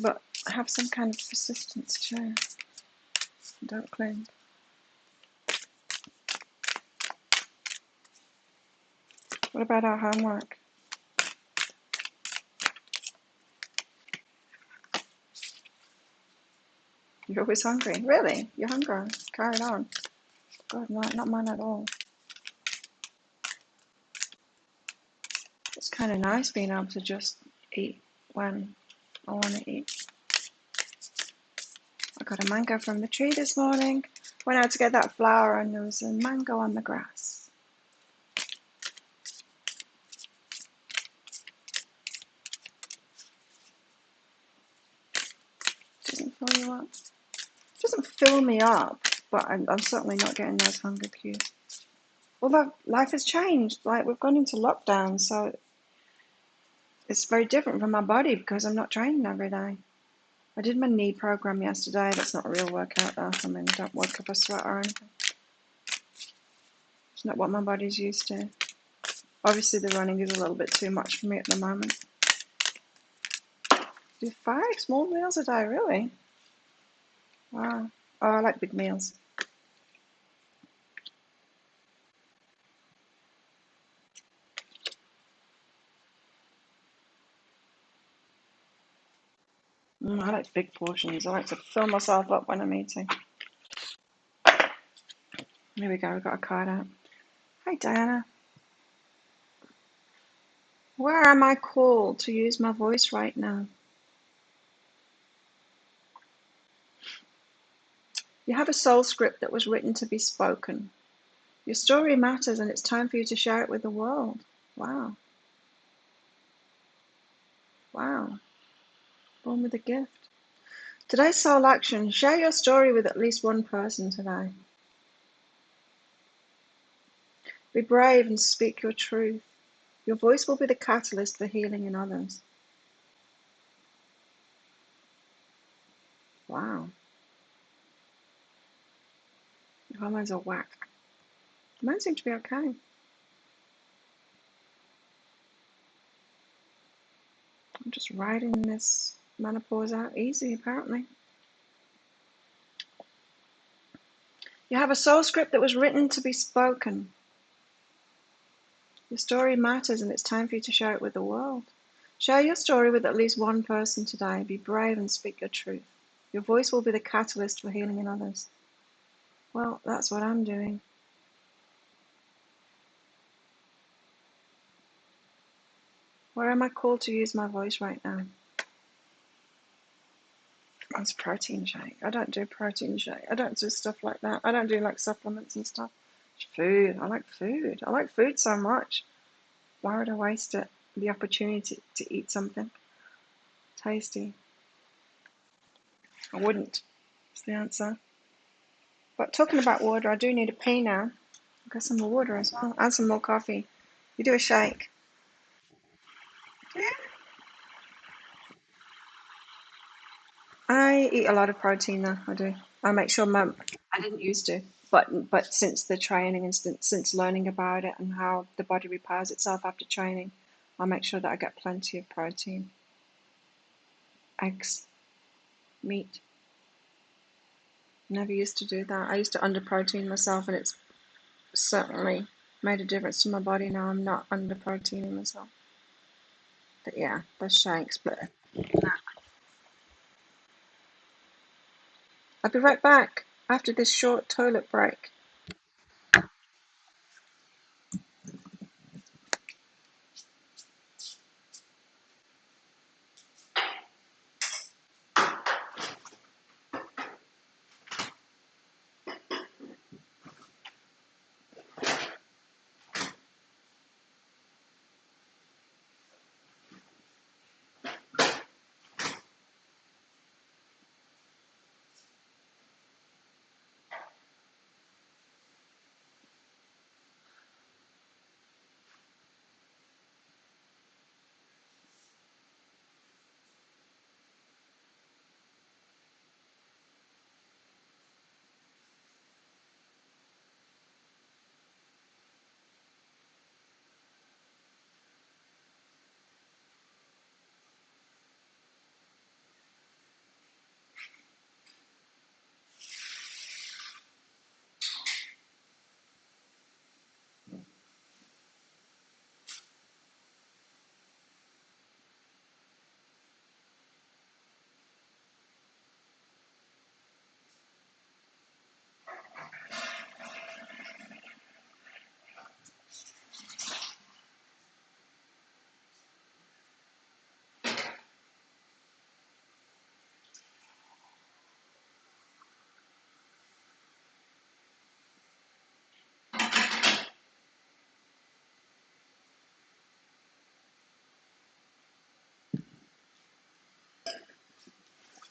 but have some kind of persistence too. Don't cling. What about our homework? You're always hungry. Really? You're hungry? Carry it on. God, not mine at all. It's kind of nice being able to just eat when I want to eat. I got a mango from the tree this morning. Went out to get that flower and there was a mango on the grass. Doesn't fill you up. Doesn't fill me up, but I'm certainly not getting those hunger cues. Although life has changed. Like, we've gone into lockdown, so it's very different from my body because I'm not training every day. I did my knee program yesterday. That's not a real workout though. I mean, don't work up a sweat or anything. It's not what my body's used to. Obviously the running is a little bit too much for me at the moment. Do 5 small meals a day, really? Wow. Oh, I like big meals. I like big portions. I like to fill myself up when I'm eating. Here we go, we've got a card out. Hi, Diana. Where am I called to use my voice right now? You have a soul script that was written to be spoken. Your story matters and it's time for you to share it with the world. Wow. Wow. Born with a gift. Today's soul action. Share your story with at least one person today. Be brave and speak your truth. Your voice will be the catalyst for healing in others. Wow. Your hormones are whack. Mine seem to be okay. I'm just riding this menopause out easy, apparently. You have a soul script that was written to be spoken. Your story matters and it's time for you to share it with the world. Share your story with at least one person today. Be brave and speak your truth. Your voice will be the catalyst for healing in others. Well, that's what I'm doing. Where am I called to use my voice right now? That's protein shake. I don't do protein shake. I don't do stuff like that. I don't do like supplements and stuff. Food. I like food. I like food so much. Why would I waste it? The opportunity to eat something tasty. I wouldn't. That's the answer. But talking about water, I do need a pee now. I've got some more water as well. And some more coffee. You do a shake. I eat a lot of protein though. I do. I make sure I didn't used to, but since the training and since learning about it and how the body repairs itself after training, I make sure that I get plenty of protein, eggs, meat. Never used to do that. I used to under protein myself, and it's certainly made a difference to my body. Now I'm not under proteining myself. But yeah, those shakes. But I'll be right back after this short toilet break.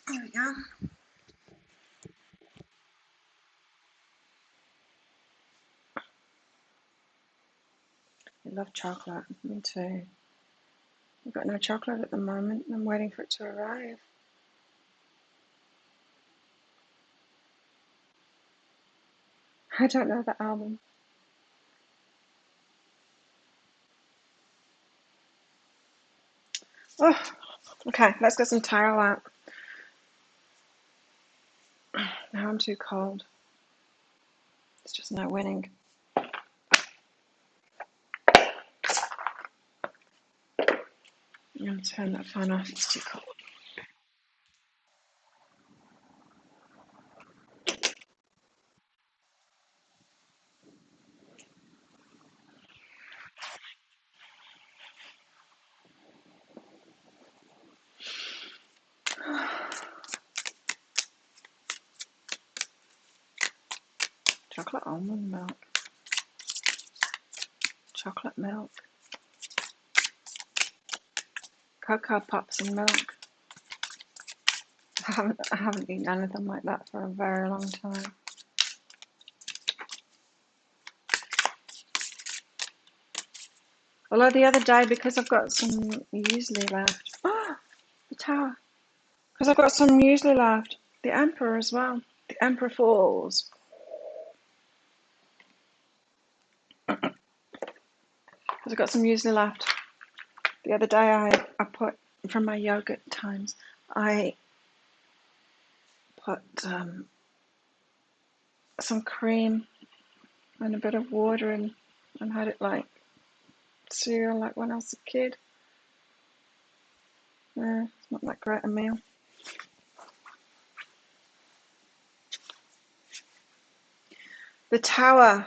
There we go. I love chocolate. Me too. I've got no chocolate at the moment. I'm waiting for it to arrive. I don't know the album. Oh, Okay, let's get some tarot out. Now I'm too cold. It's just no winning. I'm going to turn that fan off. It's too cold. Chocolate almond milk. Chocolate milk. Cocoa pops and milk. I haven't eaten anything like that for a very long time. Although the other day, because I've got some muesli left. Oh, the tower. Because I've got some muesli left. The Emperor as well. The Emperor Falls. Because I've got some muesli left. The other day I put, from my yogurt times, I put some cream and a bit of water in and had it like cereal like when I was a kid. It's not that great a meal. The tower.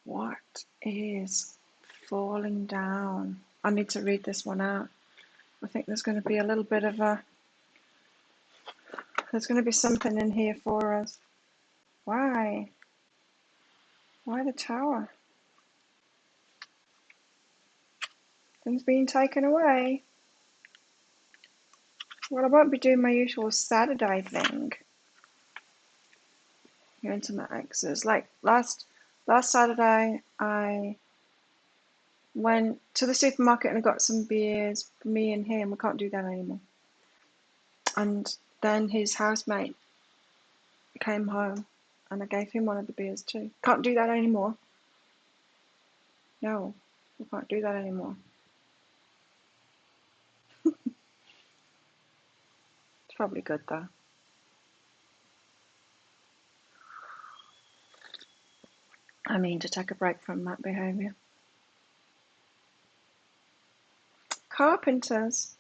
What is falling down? I need to read this one out. I think there's going to be a little bit of there's going to be something in here for us. Why? Why the tower? Things being taken away. Well, I won't be doing my usual Saturday thing. Your intimate exes. Like last Saturday, I went to the supermarket and I got some beers for me and him. We can't do that anymore. And then his housemate came home and I gave him one of the beers too. Can't do that anymore. No, we can't do that anymore. It's probably good though. I mean, to take a break from that behaviour. Carpenters.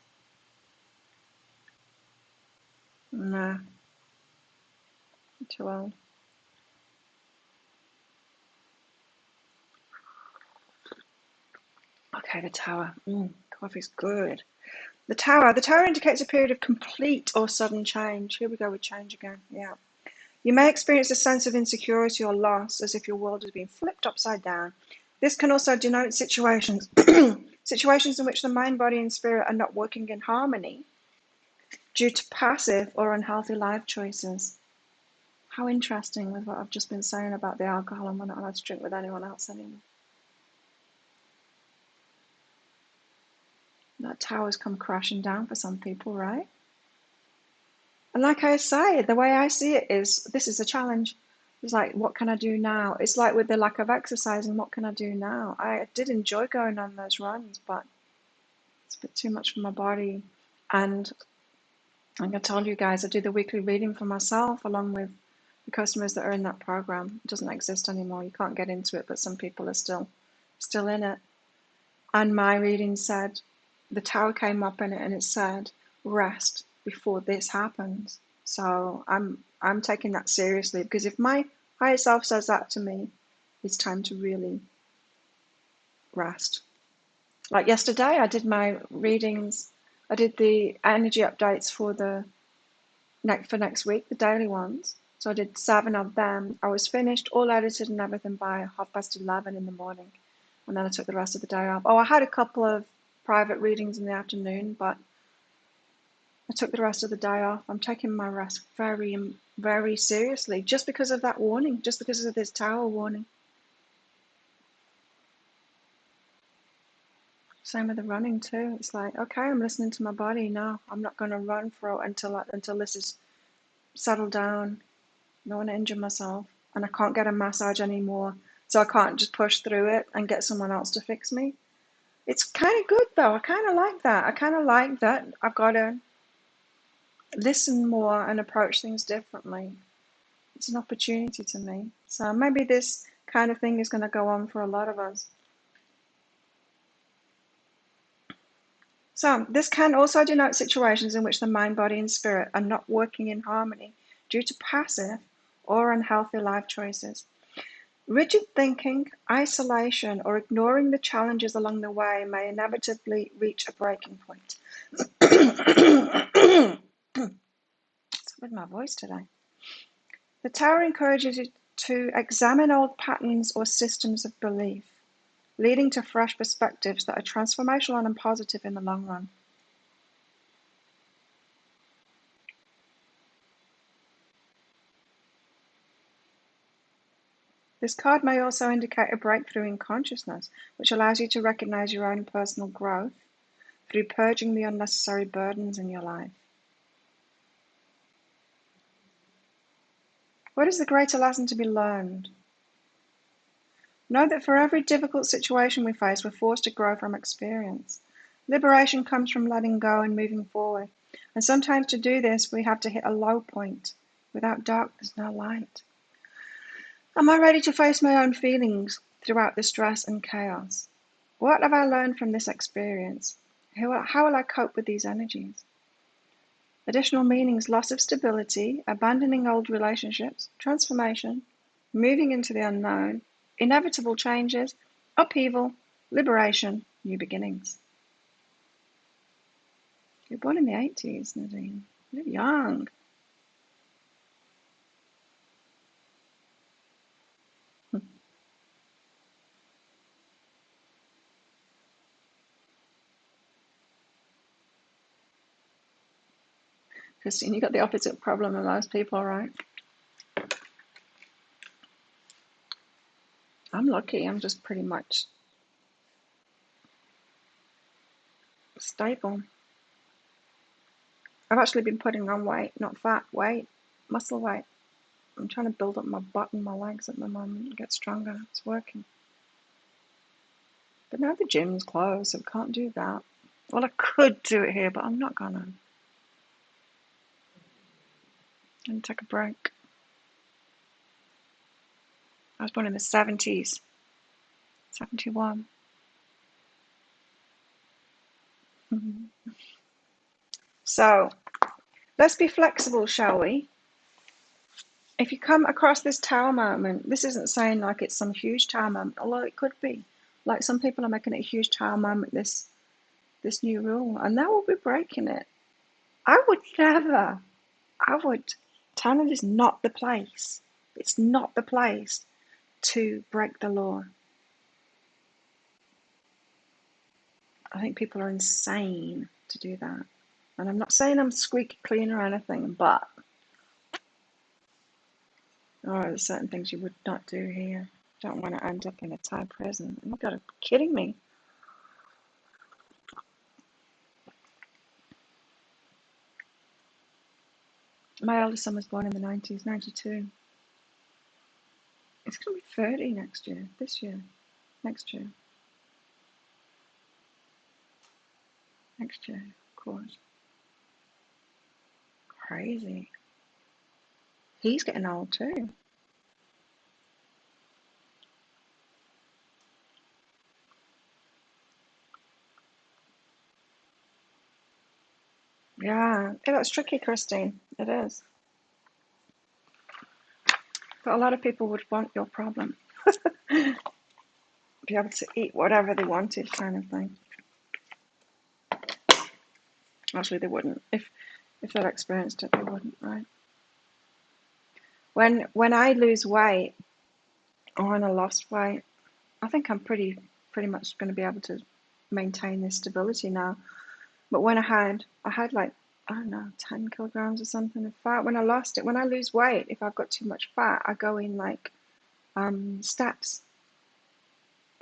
Nah, I'm too old. Okay, the tower. Coffee's good. The tower. The tower indicates a period of complete or sudden change. Here we go with change again. Yeah. You may experience a sense of insecurity or loss, as if your world has been flipped upside down. This can also denote situations situations in which the mind, body, and spirit are not working in harmony due to passive or unhealthy life choices. How interesting with what I've just been saying about the alcohol, and we're not allowed to drink with anyone else anymore. That tower's come crashing down for some people, right? And like I say, the way I see it is, this is a challenge. It's like, what can I do now? It's like with the lack of exercising, what can I do now? I did enjoy going on those runs, but it's a bit too much for my body. And like I told you guys, I do the weekly reading for myself along with the customers that are in that program. It doesn't exist anymore. You can't get into it, but some people are still in it. And my reading said, the tower came up in it and it said, rest before this happens. So I'm taking that seriously, because if my higher self says that to me, it's time to really rest. Like yesterday, I did my readings. I did the energy updates for next week, the daily ones. So I did 7 of them. I was finished, all edited and everything by 11:30 in the morning. And then I took the rest of the day off. Oh, I had a couple of private readings in the afternoon, but I took the rest of the day off. I'm taking my rest very, very seriously, just because of that warning, just because of this tower warning. Same with the running too. It's like, okay, I'm listening to my body now. I'm not going to run for until this is settled down. I don't want to injure myself, and I can't get a massage anymore, so I can't just push through it and get someone else to fix me. It's kind of good though. I kind of like that. I kind of like that I've got to listen more and approach things differently. It's an opportunity to me. So maybe this kind of thing is going to go on for a lot of us. So this can also denote situations in which the mind, body, and spirit are not working in harmony due to passive or unhealthy life choices. Rigid thinking, isolation, or ignoring the challenges along the way may inevitably reach a breaking point. What's with my voice today? The Tower encourages you to examine old patterns or systems of belief, leading to fresh perspectives that are transformational and positive in the long run. This card may also indicate a breakthrough in consciousness, which allows you to recognize your own personal growth through purging the unnecessary burdens in your life. What is the greater lesson to be learned? Know that for every difficult situation we face, we're forced to grow from experience. Liberation comes from letting go and moving forward. And sometimes to do this, we have to hit a low point. Without dark, there's no light. Am I ready to face my own feelings throughout the stress and chaos? What have I learned from this experience? How will I cope with these energies? Additional meanings: loss of stability, abandoning old relationships, transformation, moving into the unknown, inevitable changes, upheaval, liberation, new beginnings. You're born in the 80s, Nadine. You're young. Christine, you got the opposite problem of most people, right? I'm lucky. I'm just pretty much stable. I've actually been putting on weight, not fat, weight, muscle weight. I'm trying to build up my butt and my legs at the moment and get stronger. It's working. But now the gym's closed, so I can't do that. Well, I could do it here, but I'm not gonna. I'm gonna take a break. I was born in the 70s, 71. So let's be flexible, shall we? If you come across this tower moment, this isn't saying like it's some huge tower moment, although it could be. Like some people are making it a huge tower moment, this new rule, and they will be breaking it. I would never. Thailand is not the place. It's not the place to break the law. I think people are insane to do that. And I'm not saying I'm squeaky clean or anything, but there's certain things you would not do here. Don't want to end up in a Thai prison. You gotta be kidding me. My eldest son was born in the 90s, 92. It's gonna be 30 next year, next year, of course. Crazy. He's getting old too. Yeah, that's tricky, Christine. It is. But a lot of people would want your problem. Be able to eat whatever they wanted, kind of thing. Actually, they wouldn't. If they'd experienced it, they wouldn't, right? When I lose weight, or when I lost weight, I think I'm pretty much going to be able to maintain this stability now. But when I had like, I don't know, 10 kilograms or something of fat. When I lost it, when I lose weight, if I've got too much fat, I go in like steps.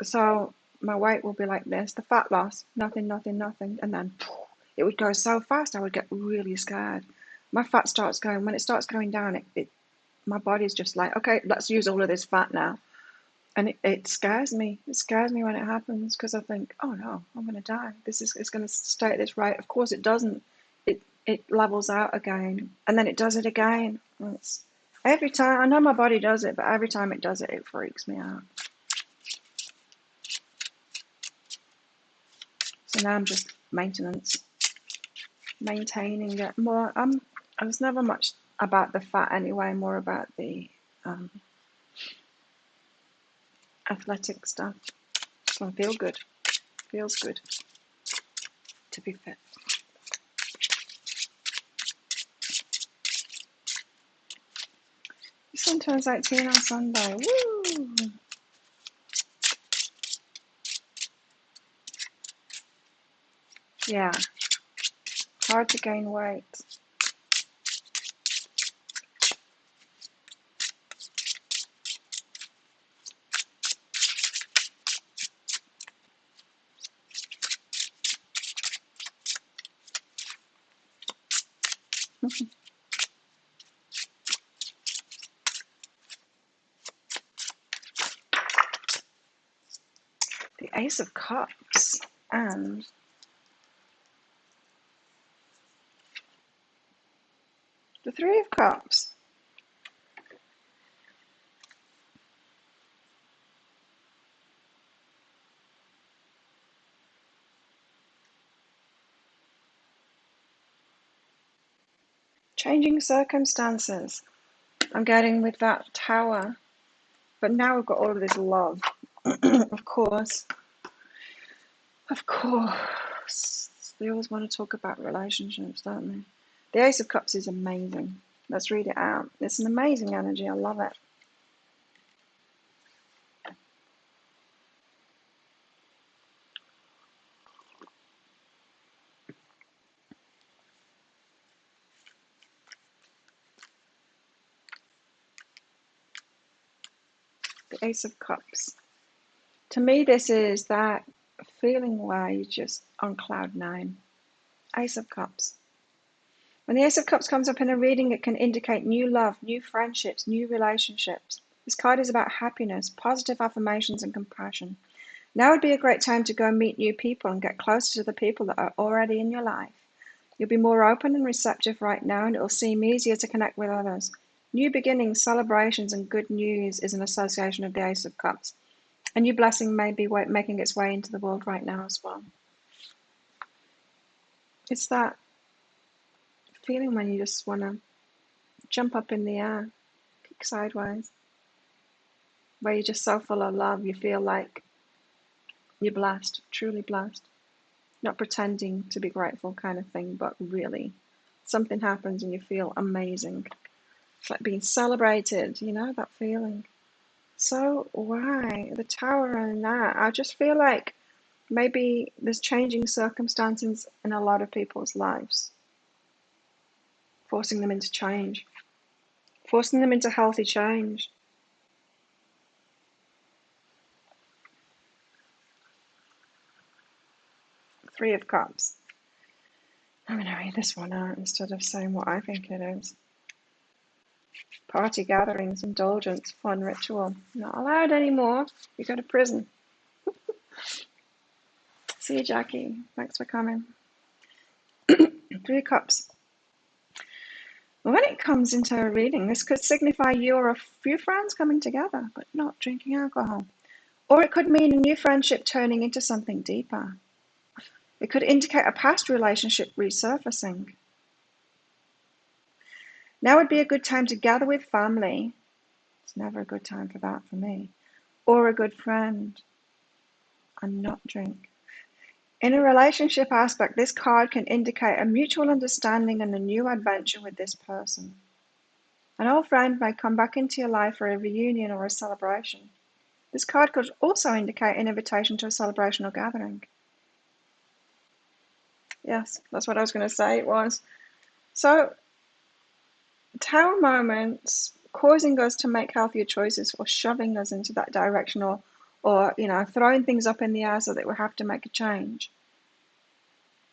So my weight will be like this, the fat loss, nothing, and then it would go so fast I would get really scared. My fat starts going, when it starts going down, my body's just like, okay, let's use all of this fat now. And it scares me. It scares me when it happens because I think, oh no, I'm going to die. It's going to stay at this rate. Of course, it doesn't. It levels out again, and then it does it again. And it's every time. I know my body does it, but every time it does it, it freaks me out. So now I'm just maintaining it more. I was never much about the fat anyway. More about the athletic stuff. So I feel good. Feels good to be fit. The sun turns 18 on Sunday. Woo! Yeah, hard to gain weight. The Ace of Cups and the Three of Cups. Changing circumstances. I'm getting with that Tower. But now we've got all of this love. Of course. Of course. They always want to talk about relationships, don't they? The Ace of Cups is amazing. Let's read it out. It's an amazing energy. I love it. The Ace of Cups. To me, this is that feeling where you're just on cloud nine. Ace of Cups. When the Ace of Cups comes up in a reading, it can indicate new love, new friendships, new relationships. This card is about happiness, positive affirmations, and compassion. Now would be a great time to go and meet new people and get closer to the people that are already in your life. You'll be more open and receptive right now, and it will seem easier to connect with others. New beginnings, celebrations, and good news is an association of the Ace of Cups. A new blessing may be making its way into the world right now as well. It's that feeling when you just want to jump up in the air, kick sideways, where you're just so full of love, you feel like you're blessed, truly blessed. Not pretending to be grateful kind of thing, but really something happens and you feel amazing. It's like being celebrated, you know, that feeling. So why the Tower and that? I just feel like maybe there's changing circumstances in a lot of people's lives, forcing them into change, forcing them into healthy change. Three of Cups. I'm going to read this one out instead of saying what I think it is. Party gatherings, indulgence, fun, ritual. Not allowed anymore. You go to prison. See you, Jackie. Thanks for coming. Three of Cups. When it comes into a reading, this could signify you or a few friends coming together, but not drinking alcohol. Or it could mean a new friendship turning into something deeper. It could indicate a past relationship resurfacing. Now would be a good time to gather with family. It's never a good time for that for me. Or a good friend and not drink. In a relationship aspect, this card can indicate a mutual understanding and a new adventure with this person. An old friend may come back into your life for a reunion or a celebration. This card could also indicate an invitation to a celebration or gathering. Yes, that's what I was going to say. It was. So, Tower moments causing us to make healthier choices or shoving us into that direction or throwing things up in the air so that we have to make a change.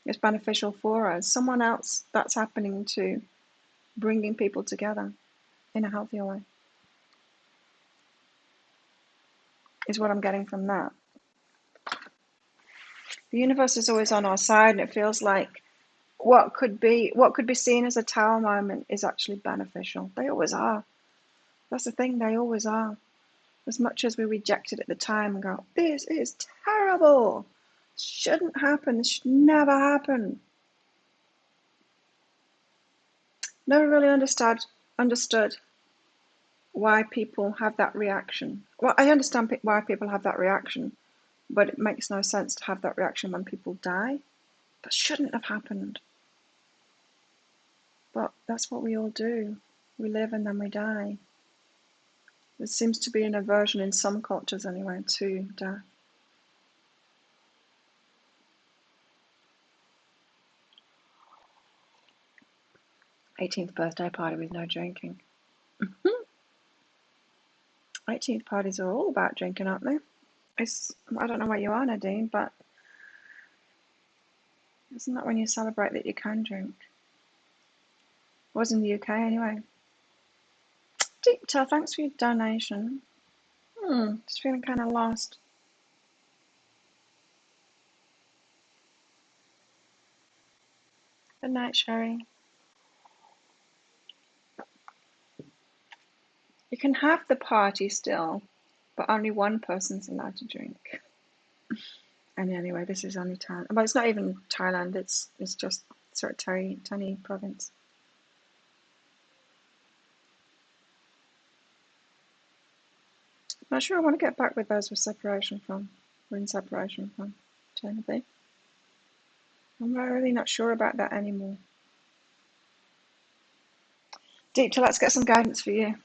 It's beneficial for us. Someone else that's happening to bringing people together in a healthier way. is what I'm getting from that. The universe is always on our side, and it feels like what could be seen as a tower moment is actually beneficial. They always are. That's the thing, they always are. As much as we reject it at the time and go, this is terrible. This shouldn't happen. This should never happen. Never really understood why people have that reaction. Well, I understand why people have that reaction, but it makes no sense to have that reaction when people die. That shouldn't have happened. But that's what we all do. We live and then we die. There seems to be an aversion in some cultures anyway to death. '18th birthday party with no drinking. 18th parties are all about drinking, aren't they? I don't know where you are, Nadine, but isn't that when you celebrate that you can drink? It was in the UK anyway. Deep Tell, thanks for your donation. Just feeling kind of lost. Good night, Sherry. You can have the party still, but only one person's allowed to drink. And anyway, this is only Thailand. But it's not even Thailand. It's just sort of tiny province. Not sure I want to get back with those we're in separation from, Timothy. I'm really not sure about that anymore. Deepta, let's get some guidance for you.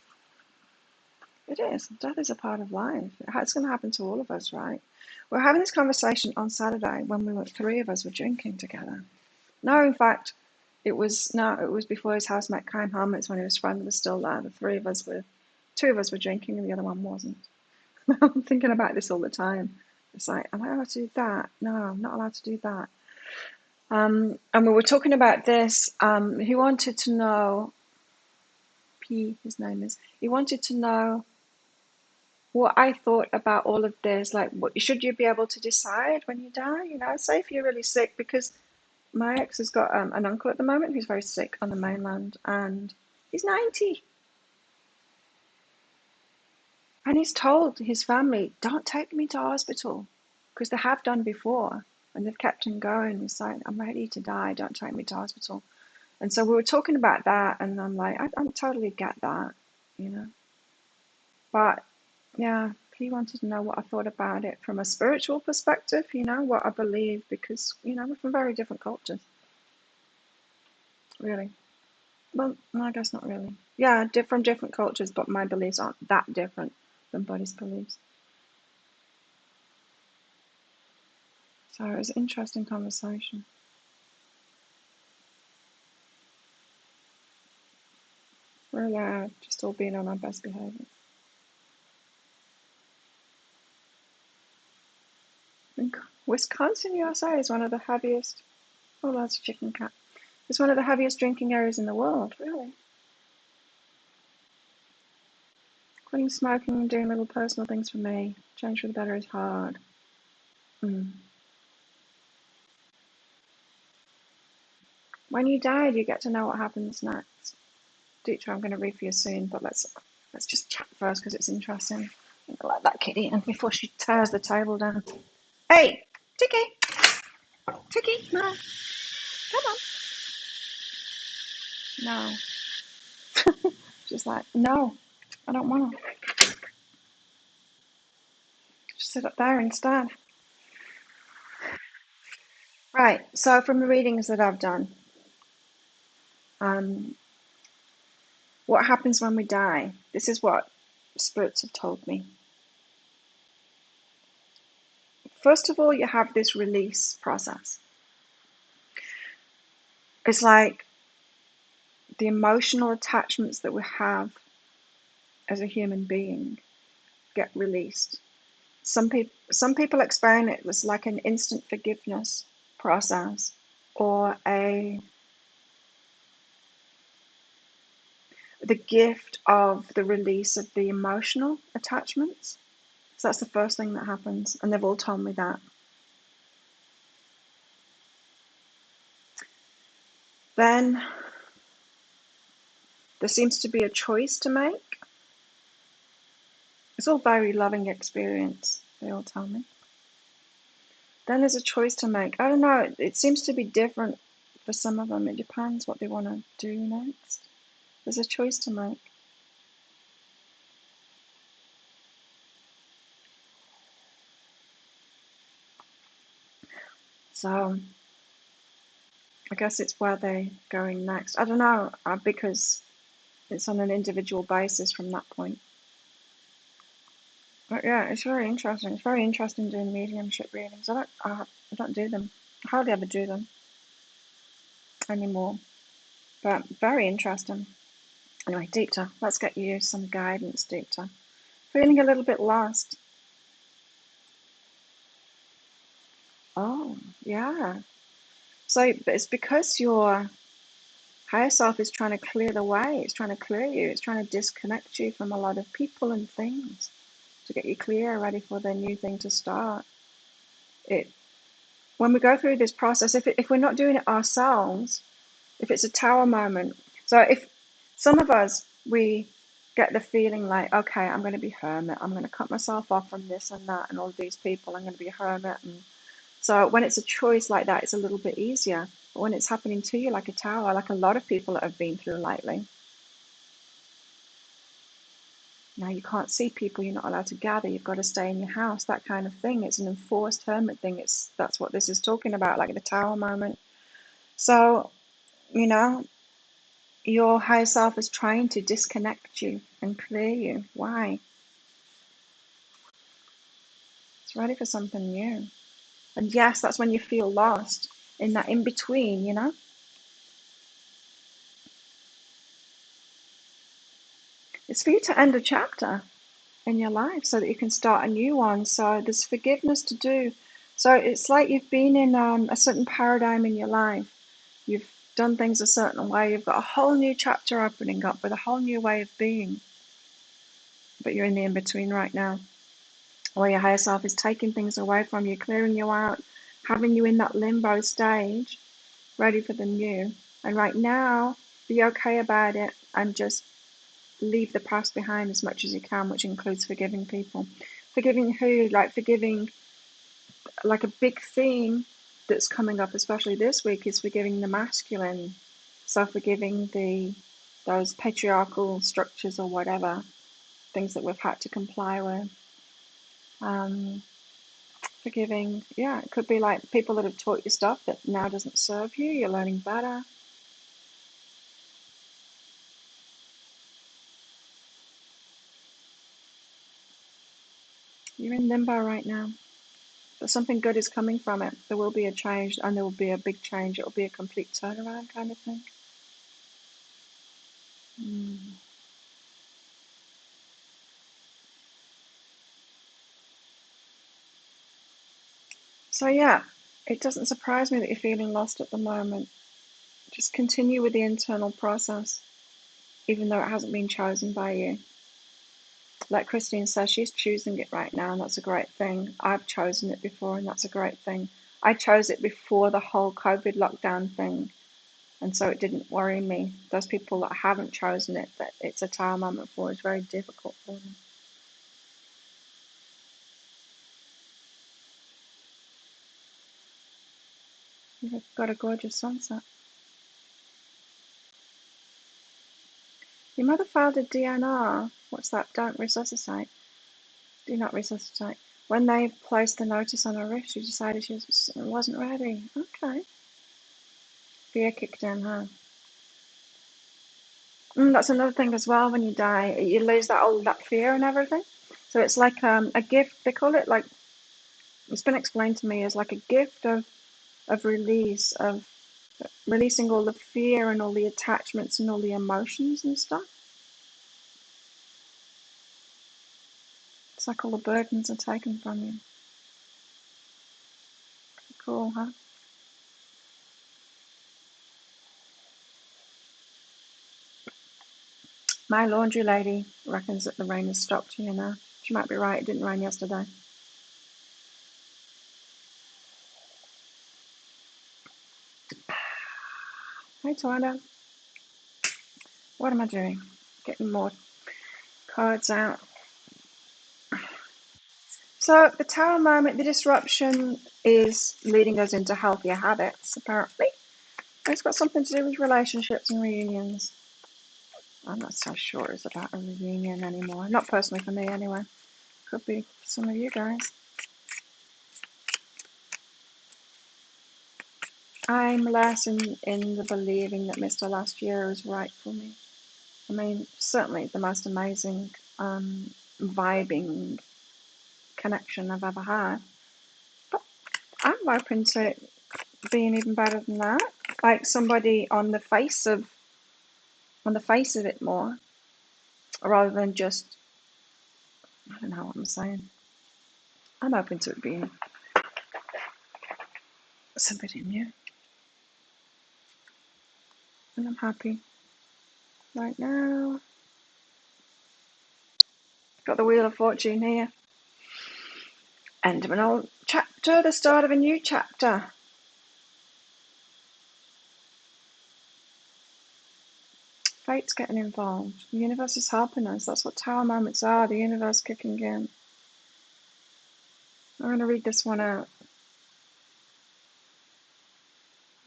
It is. Death is a part of life. It's going to happen to all of us, right? We're having this conversation on Saturday when three of us were drinking together. No, in fact, it was before his housemate came home. It's when his friend was still there. Two of us were drinking and the other one wasn't. I'm thinking about this all the time. It's like, am I allowed to do that? No, I'm not allowed to do that. And we were talking about this. He wanted to know, his name is, he wanted to know what I thought about all of this. Like, should you be able to decide when you die? Say if you're really sick, because my ex has got an uncle at the moment who's very sick on the mainland, and he's 90. And he's told his family, don't take me to hospital, because they have done before, and they've kept him going. He's like, I'm ready to die, don't take me to hospital. And so we were talking about that, and I'm like, I totally get that, But yeah, he wanted to know what I thought about it from a spiritual perspective, what I believe, because, we're from very different cultures. Really. Well, no, I guess not really. Yeah, from different cultures, but my beliefs aren't that different than Buddy's beliefs. So it was an interesting conversation. We're just all being on our best behavior. Wisconsin, USA is one of the heaviest. Oh, that's a chicken cat. It's one of the heaviest drinking areas in the world, really. Quitting smoking and doing little personal things for me. Change for the better is hard. When you die, you get to know what happens next. Deetra, I'm going to read for you soon, but let's just chat first because it's interesting. I'm gonna let that kitty in before she tears the table down. Hey, Tiki, no, come on. No. She's like, no, I don't want to. Just sit up there instead. Right, so from the readings that I've done, what happens when we die? This is what spirits have told me. First of all, you have this release process. It's like the emotional attachments that we have as a human being get released. Some people explain it as like an instant forgiveness process, or the gift of the release of the emotional attachments. So that's the first thing that happens, and they've all told me that. Then there seems to be a choice to make. It's all very loving experience, they all tell me. Then there's a choice to make. I don't know, it seems to be different for some of them. It depends what they want to do next. There's a choice to make. So I guess it's where they're going next. I don't know, because it's on an individual basis from that point. But yeah, it's very interesting. It's very interesting doing mediumship readings. I don't do them. I hardly ever do them anymore. But very interesting. Anyway, Deepta, let's get you some guidance, Deepta. Feeling a little bit lost. Oh, yeah. So but it's because your higher self is trying to clear the way. It's trying to clear you. It's trying to disconnect you from a lot of people and things to get you clear, ready for the new thing to start. When we go through this process, if we're not doing it ourselves, if it's a tower moment, so if some of us, we get the feeling like, okay, I'm going to be hermit, I'm going to cut myself off from this and that and all these people, I'm going to be a hermit. And so when it's a choice like that, it's a little bit easier. But when it's happening to you like a tower, like a lot of people that have been through lately, now you can't see people, you're not allowed to gather, you've got to stay in your house, that kind of thing. It's an enforced hermit thing. That's what this is talking about, like the tower moment. So, you know, your higher self is trying to disconnect you and clear you. Why? It's ready for something new. And yes, that's when you feel lost in that in between, you know? It's for you to end a chapter in your life so that you can start a new one. So there's forgiveness to do. So it's like you've been in a certain paradigm in your life. You've done things a certain way. You've got a whole new chapter opening up with a whole new way of being. But you're in the in between right now, where your higher self is taking things away from you, clearing you out, having you in that limbo stage, ready for the new. And right now, be okay about it and just leave the past behind as much as you can, which includes forgiving people. Forgiving who? Like forgiving, like a big theme that's coming up, especially this week, is forgiving the masculine. So forgiving those patriarchal structures or whatever, things that we've had to comply with. Forgiving, yeah, it could be like people that have taught you stuff that now doesn't serve you. You're learning better. You're in limbo right now, but something good is coming from it. There will be a change, and there will be a big change. It will be a complete turnaround kind of thing. Mm. So yeah, it doesn't surprise me that you're feeling lost at the moment. Just continue with the internal process, even though it hasn't been chosen by you. Like Christine says, she's choosing it right now, and that's a great thing. I've chosen it before, and that's a great thing. I chose it before the whole COVID lockdown thing, and so it didn't worry me. Those people that haven't chosen it, that it's a tower moment for, is very difficult for them. You've got a gorgeous sunset. Your mother filed a DNR. What's that? Don't resuscitate. Do not resuscitate. When they placed the notice on her wrist, she decided she wasn't ready. Okay. Fear kicked in, huh? That's another thing as well. When you die, you lose that fear and everything. So it's like a gift. They call it, like, it's been explained to me as like a gift of release, of releasing all the fear and all the attachments and all the emotions and stuff. It's like all the burdens are taken from you. Cool, huh? My laundry lady reckons that the rain has stopped here now. She might be right. It didn't rain yesterday. Hey, Twana. What am I doing? Getting more cards out. So the Tower moment, the disruption is leading us into healthier habits, apparently. It's got something to do with relationships and reunions. I'm not so sure it's about a reunion anymore. Not personally for me, anyway. Could be for some of you guys. I'm less in the believing that Mr. Last Year is right for me. I mean, certainly the most amazing vibing connection I've ever had. But I'm open to it being even better than that. Like somebody on the face of it more, rather than just, I don't know what I'm saying. I'm open to it being somebody new. And I'm happy right now. Got the Wheel of Fortune here. End of an old chapter, the start of a new chapter. Fate's getting involved. The universe is helping us. That's what Tower moments are, the universe kicking in. I'm going to read this one out.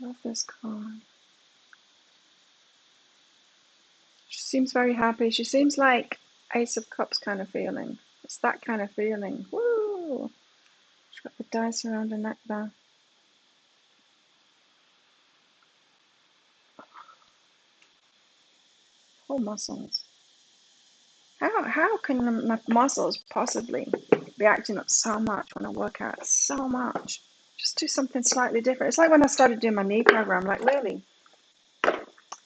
Love this card. She seems very happy. She seems like Ace of Cups kind of feeling. It's that kind of feeling. Woo! She's got the dice around her neck there. Whole muscles. How can my muscles possibly be acting up so much when I work out so much? Just do something slightly different. It's like when I started doing my knee program. Like really,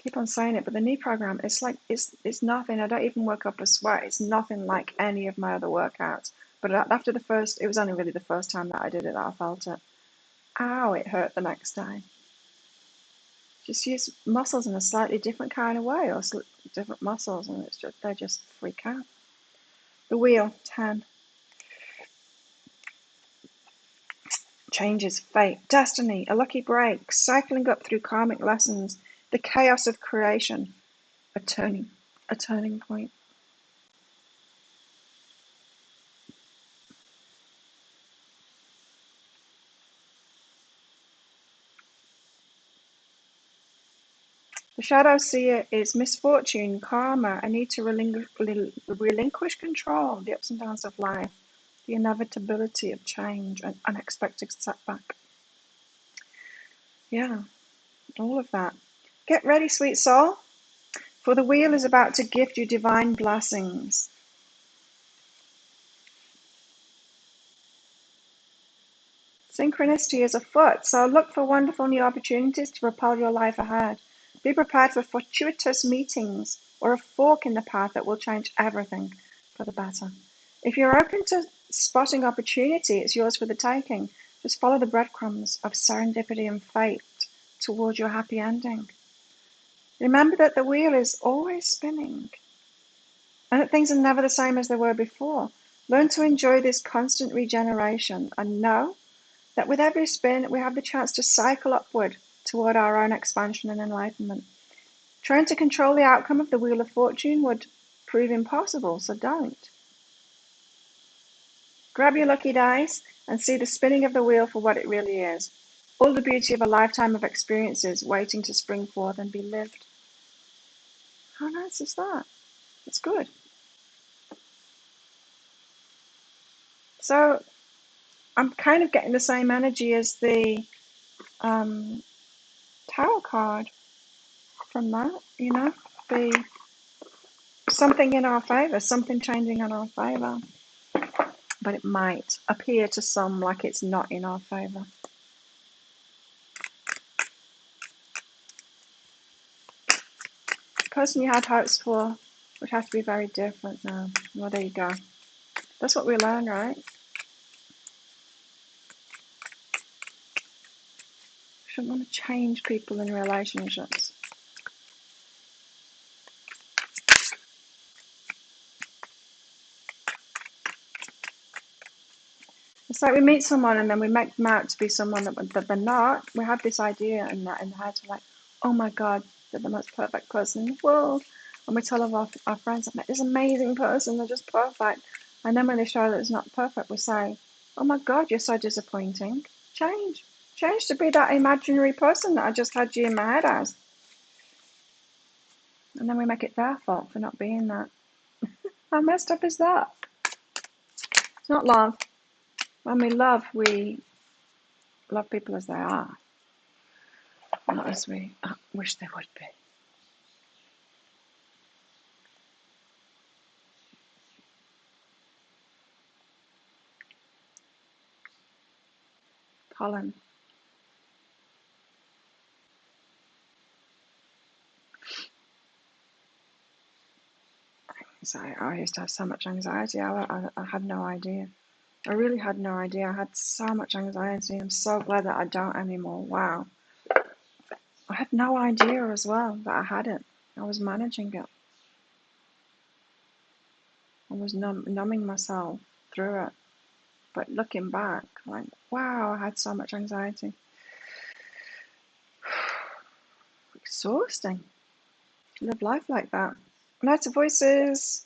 keep on saying it, but the knee program, it's like it's nothing. I don't even work up a sweat. It's nothing like any of my other workouts. But after the first, it was only really the first time that I did it that I felt it. Ow! It hurt the next day. Just use muscles in a slightly different kind of way, or different muscles, and they just freak out. The wheel, 10. Changes, fate, destiny, a lucky break, cycling up through karmic lessons, the chaos of creation, a turning point. The shadow seer is misfortune, karma, a need to relinquish control, the ups and downs of life, the inevitability of change, an unexpected setback. Yeah, all of that. Get ready, sweet soul, for the wheel is about to gift you divine blessings. Synchronicity is afoot, so look for wonderful new opportunities to propel your life ahead. Be prepared for fortuitous meetings or a fork in the path that will change everything for the better. If you're open to spotting opportunity, it's yours for the taking. Just follow the breadcrumbs of serendipity and fate towards your happy ending. Remember that the wheel is always spinning and that things are never the same as they were before. Learn to enjoy this constant regeneration and know that with every spin, we have the chance to cycle upward toward our own expansion and enlightenment. Trying to control the outcome of the Wheel of Fortune would prove impossible, so don't. Grab your lucky dice and see the spinning of the wheel for what it really is. All the beauty of a lifetime of experiences waiting to spring forth and be lived. How nice is that? It's good. So I'm kind of getting the same energy as the Tower card from that, the something in our favor, something changing in our favor. But it might appear to some like it's not in our favor. The person you had hopes for would have to be very different now. Well, there you go. That's what we learn, right? Shouldn't want to change people in relationships. It's like we meet someone and then we make them out to be someone that they're not. We have this idea in the head, like, oh my God, they're the most perfect person in the world. And we tell our friends, I've met this amazing person, they're just perfect. And then when they show that it's not perfect, we say, oh my God, you're so disappointing. Change. Change to be that imaginary person that I just had you in my head as. And then we make it their fault for not being that. How messed up is that? It's not love. When we love people as they are, not as we wish they would be. Pollen. So I used to have so much anxiety. I had no idea. I really had no idea. I had so much anxiety. I'm so glad that I don't anymore. Wow. I had no idea as well that I had it. I was managing it. I was numbing myself through it. But looking back, like, wow, I had so much anxiety. Exhausting. Live life like that. Lots of voices.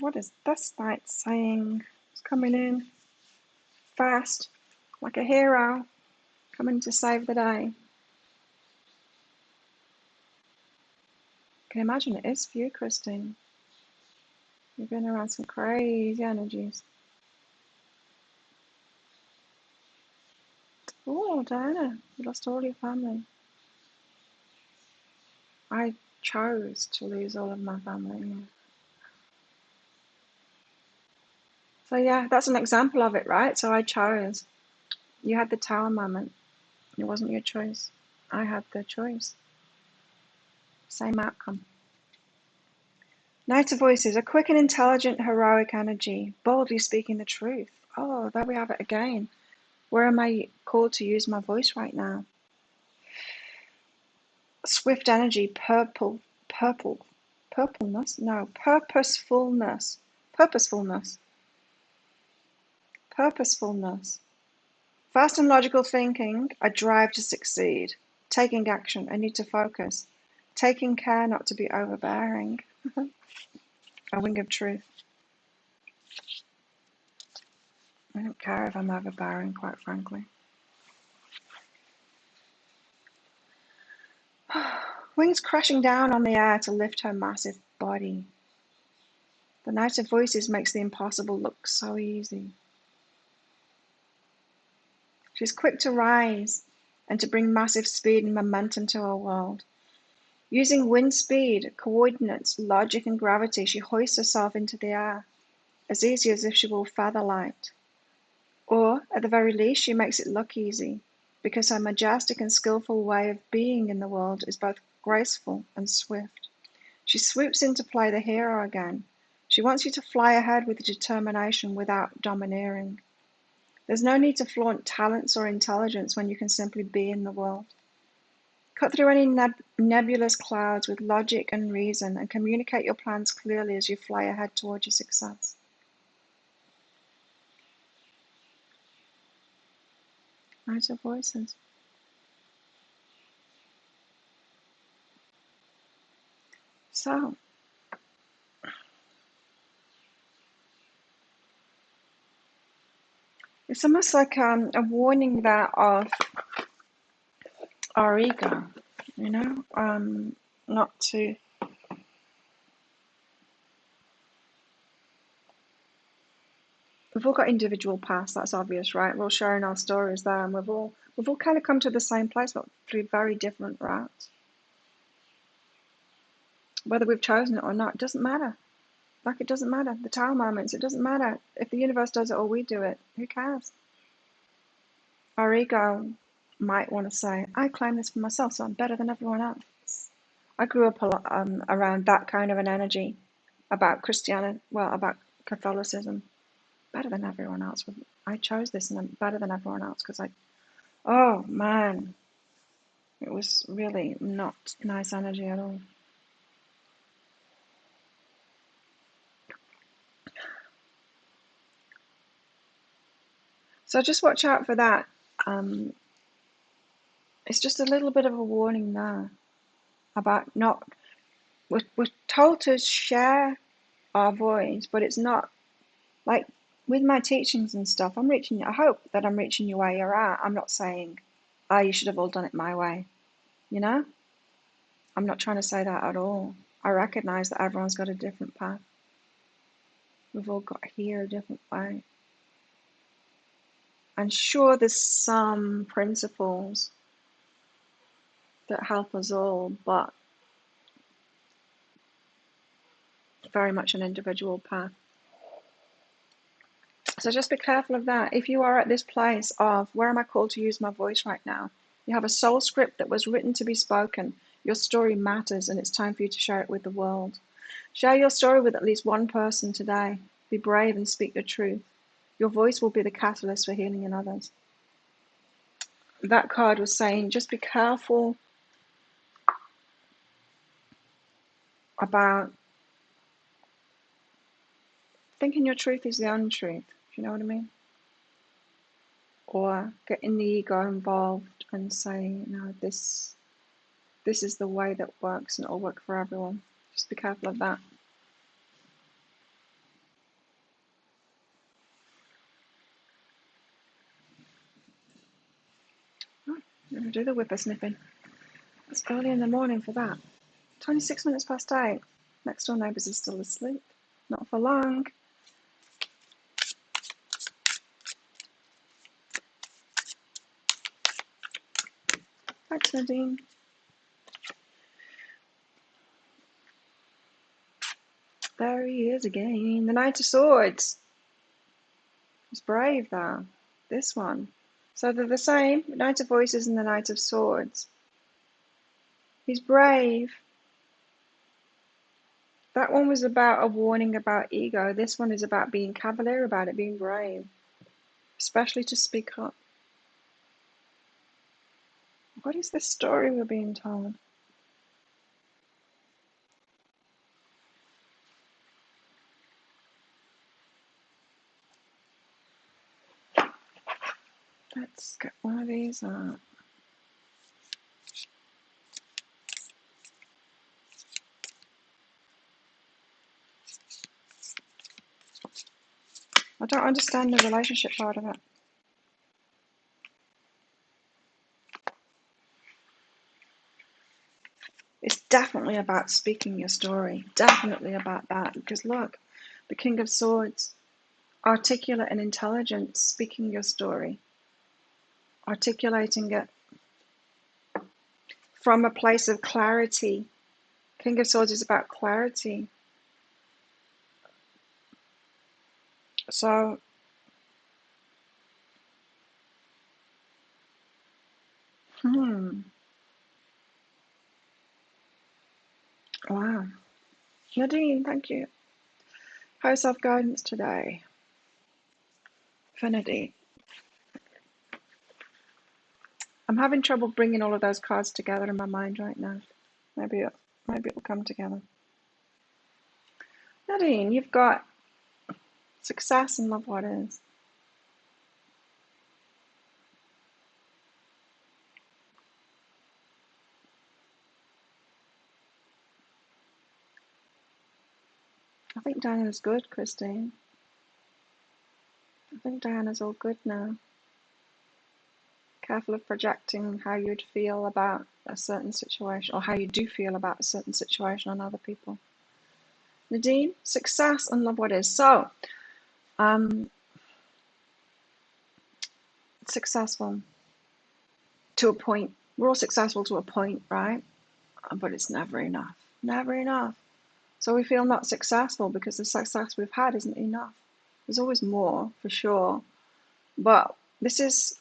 What is this night saying? It's coming in fast, like a hero, coming to save the day. Can you imagine it is for you, Christine? You've been around some crazy energies. Oh, Diana, you lost all your family. I chose to lose all of my family. So yeah, that's an example of it, right? So I chose. You had the tower moment. It wasn't your choice. I had the choice. Same outcome. Knight of Voices, a quick and intelligent, heroic energy, boldly speaking the truth. Oh, there we have it again. Where am I called to use my voice right now? Swift energy, purpleness? No, purposefulness. Fast and logical thinking, a drive to succeed. Taking action, I need to focus. Taking care not to be overbearing. A wing of truth. I don't care if I'm overbearing, quite frankly. Wings crashing down on the air to lift her massive body. The Knight of Voices makes the impossible look so easy. She's quick to rise and to bring massive speed and momentum to her world. Using wind speed, coordinates, logic, and gravity, she hoists herself into the air, as easy as if she were feather light. Or, at the very least, she makes it look easy, because her majestic and skillful way of being in the world is both graceful and swift. She swoops in to play the hero again. She wants you to fly ahead with determination without domineering. There's no need to flaunt talents or intelligence when you can simply be in the world. Cut through any nebulous clouds with logic and reason and communicate your plans clearly as you fly ahead toward your success. Knight of Voices. So, it's almost like a warning there of our ego, you know, not to. We've all got individual paths. That's obvious, right? We're all sharing our stories there, and we've all kind of come to the same place, but through very different routes. Whether we've chosen it or not, it doesn't matter. Like, it doesn't matter. The tower moments, it doesn't matter if the universe does it or we do it. Who cares? Our ego might want to say, I claim this for myself, so I'm better than everyone else. I grew up around that kind of an energy about Christianity, well, about Catholicism. Better than everyone else. I chose this and I'm better than everyone else because oh man, it was really not nice energy at all. So just watch out for that. It's just a little bit of a warning there about not. We're told to share our voice, but it's not like with my teachings and stuff. I'm reaching. I hope that I'm reaching you where you're at. I'm not saying, "Oh, you should have all done it my way." You know, I'm not trying to say that at all. I recognize that everyone's got a different path. We've all got here a different way. And sure, there's some principles that help us all, but very much an individual path. So just be careful of that. If you are at this place of, where am I called to use my voice right now? You have a soul script that was written to be spoken. Your story matters, and it's time for you to share it with the world. Share your story with at least one person today. Be brave and speak your truth. Your voice will be the catalyst for healing in others. That card was saying, just be careful about thinking your truth is the untruth. Do you know what I mean? Or getting the ego involved and saying, no, this is the way that works and it'll work for everyone. Just be careful of that. Oh, never do the whippersnipping. It's early in the morning for that. 26 minutes past 8. Next door neighbours are still asleep. Not for long. Thanks, Nadine. There he is again. The Knight of Swords. He's brave though. This one. So they're the same. Knight of Voices and the Knight of Swords. He's brave. That one was about a warning about ego. This one is about being cavalier about it, being brave. Especially to speak up. What is the story we're being told? Let's get one of these out. I don't understand the relationship part of it. It's definitely about speaking your story. Definitely about that. Because look, the King of Swords, articulate and intelligent, speaking your story, articulating it from a place of clarity. King of Swords is about clarity. So, wow. Nadine, thank you. High self-guidance today. Infinity. I'm having trouble bringing all of those cards together in my mind right now. Maybe it will come together. Nadine, you've got success and love what is. I think Diana's good, Christine. I think Diana's all good now. Careful of projecting how you'd feel about a certain situation, or how you do feel about a certain situation on other people. Nadine, success and love what is. So, successful to a point. We're all successful to a point, right? But it's never enough. Never enough. So we feel not successful because the success we've had isn't enough. There's always more, for sure. But this is,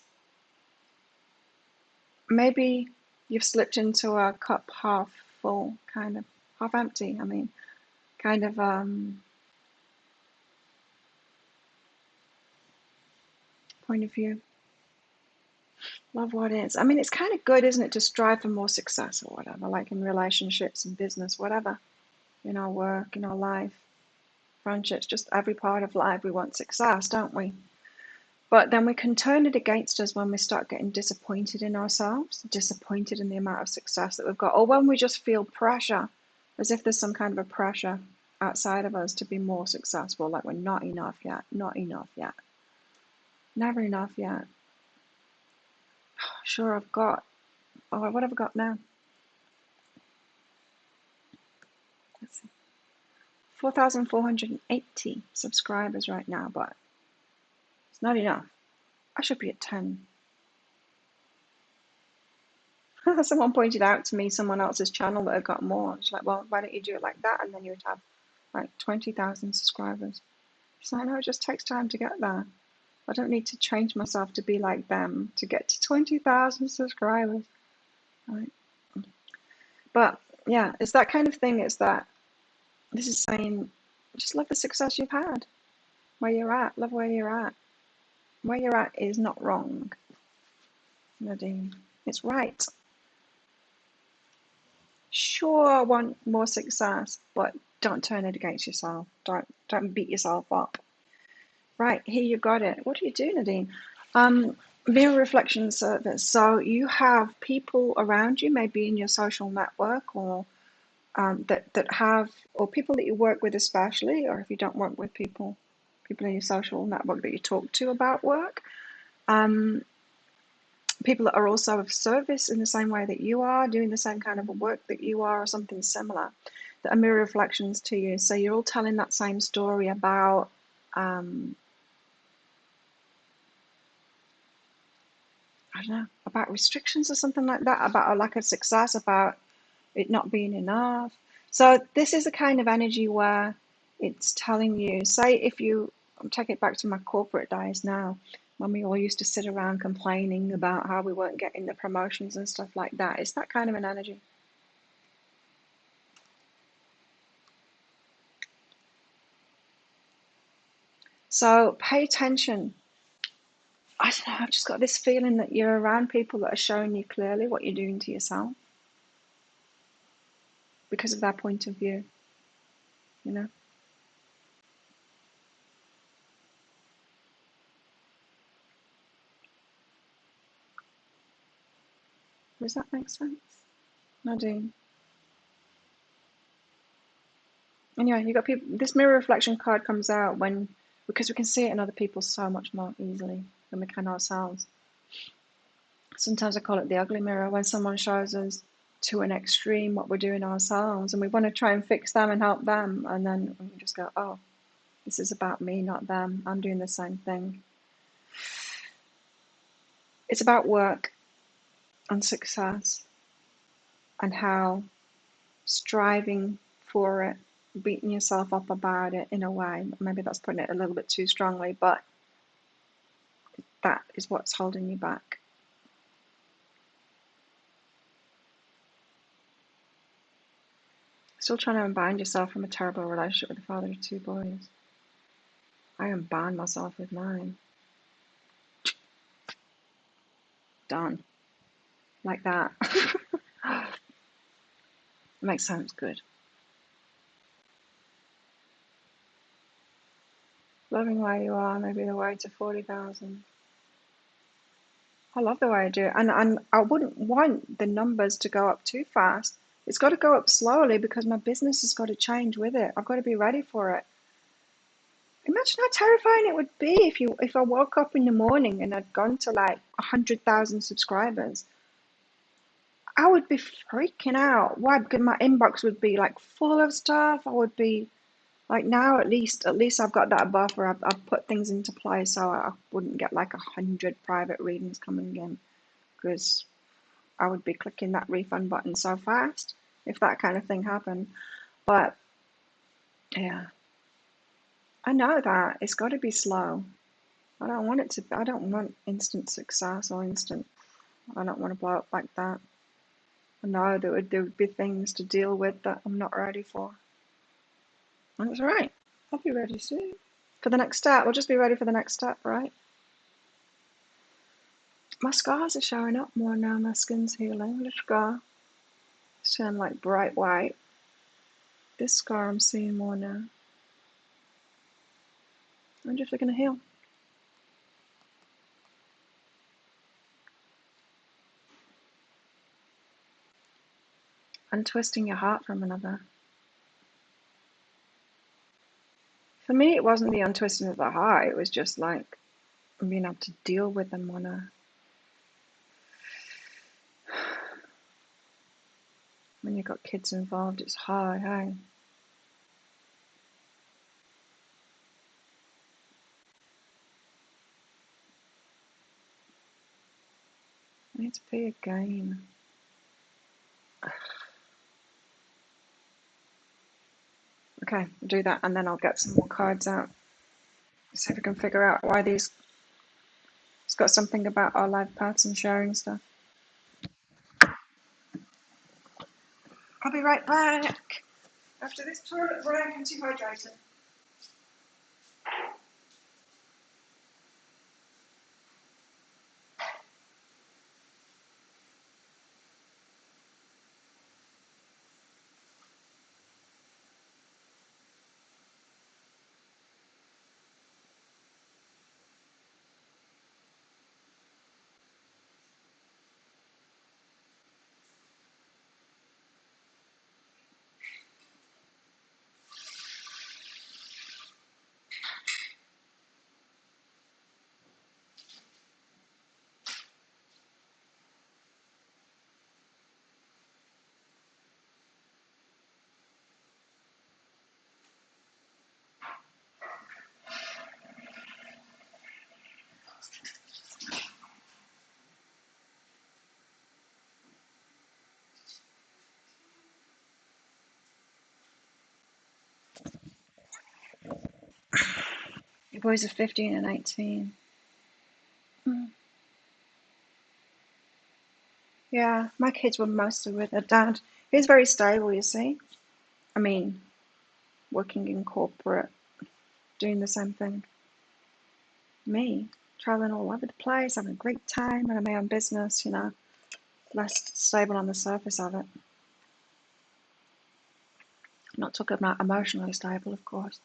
maybe you've slipped into a cup half full, kind of, half empty, I mean, kind of point of view. Love what is. I mean, it's kind of good, isn't it, to strive for more success or whatever, like in relationships and business, whatever, in our work, in our life, friendships, just every part of life. We want success, don't we? But then we can turn it against us when we start getting disappointed in ourselves, disappointed in the amount of success that we've got, or when we just feel pressure, as if there's some kind of a pressure outside of us to be more successful, like we're not enough yet, not enough yet, never enough yet. Sure, I've got, oh, what have I got now? Let's see. 4,480 subscribers right now, but it's not enough. I should be at 10. Someone pointed out to me someone else's channel that had got more. It's like, well, why don't you do it like that? And then you would have like 20,000 subscribers. So I know it just takes time to get there. I don't need to change myself to be like them to get to 20,000 subscribers. Right? But yeah, it's that kind of thing. It's that this is saying, just love the success you've had, where you're at, love where you're at. Where you're at is not wrong, Nadine. It's right. Sure, I want more success, but don't turn it against yourself. Don't beat yourself up. Right, here you got it. What do you do, Nadine? Mirror reflection service. So you have people around you, maybe in your social network, or that have, or people that you work with especially, or if you don't work with people in your social network that you talk to about work. People that are also of service in the same way that you are, doing the same kind of work that you are, or something similar, that are mirror reflections to you. So you're all telling that same story about I don't know, about restrictions or something like that, about a lack of success, about it not being enough. So this is a kind of energy where it's telling you, say if you, I'm taking it back to my corporate days now, when we all used to sit around complaining about how we weren't getting the promotions and stuff like that. It's that kind of an energy. So pay attention. I don't know, I've just got this feeling that you're around people that are showing you clearly what you're doing to yourself because of their point of view, you know? Does that make sense? Nadine? Anyway, you got people. This mirror reflection card comes out when because we can see it in other people so much more easily than we can ourselves. Sometimes I call it the ugly mirror when someone shows us to an extreme what we're doing ourselves, and we want to try and fix them and help them, and then we just go, "Oh, this is about me, not them. I'm doing the same thing." It's about work and success and how striving for it, beating yourself up about it in a way. Maybe that's putting it a little bit too strongly, but that is what's holding you back. Still trying to unbind yourself from a terrible relationship with the father of 2 boys. I unbound myself with mine. Done. Like that. Makes sounds good. Loving where you are, maybe the way to 40,000. I love the way I do it. And I wouldn't want the numbers to go up too fast. It's got to go up slowly because my business has got to change with it. I've got to be ready for it. Imagine how terrifying it would be if I woke up in the morning and I'd gone to like 100,000 subscribers. I would be freaking out. Why? Because my inbox would be like full of stuff. I would be like now at least I've got that buffer. I've put things into place so I wouldn't get like 100 private readings coming in because I would be clicking that refund button so fast if that kind of thing happened. But yeah, I know that it's got to be slow. I don't want it to. I don't want instant success or instant. I don't want to blow up like that. I know there would be things to deal with that I'm not ready for. That's right. I'll be ready soon. For the next step, we'll just be ready for the next step, right? My scars are showing up more now. My skin's healing. The scar it's turning like bright white. This scar I'm seeing more now. I wonder if they're going to heal. Untwisting your heart from another. For me, it wasn't the untwisting of the heart. It was just like being able to deal with them on a. When you've got kids involved, it's hard, hey? I need to pee again. Okay, I'll do that, and then I'll get some more cards out. See if we can figure out why these. It's got something about our life paths and sharing stuff. I'll be right back after this toilet break and dehydrated. The boys are 15 and 18. Yeah, my kids were mostly with their dad. He's very stable, you see. I mean, working in corporate, doing the same thing. Me, traveling all over the place, having a great time, running my own business, less stable on the surface of it. I'm not talking about emotionally stable, of course.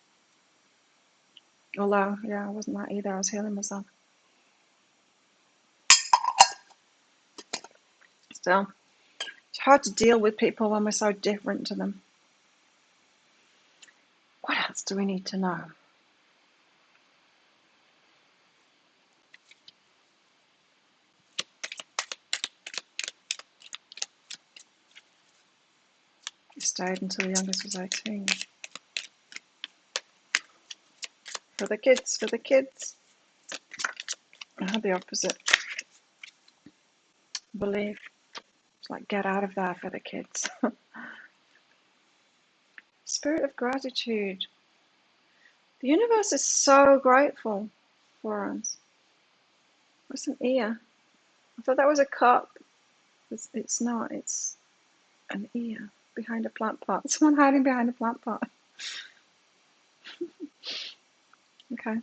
Although, yeah, I wasn't that either. I was healing myself. Still, it's hard to deal with people when we're so different to them. What else do we need to know? He stayed until the youngest was 18. For the kids, for the kids. I had the opposite belief. It's like, get out of there for the kids. Spirit of gratitude. The universe is so grateful for us. What's an ear? I thought that was a cup. It's not. It's an ear behind a plant pot. Someone hiding behind a plant pot. Okay.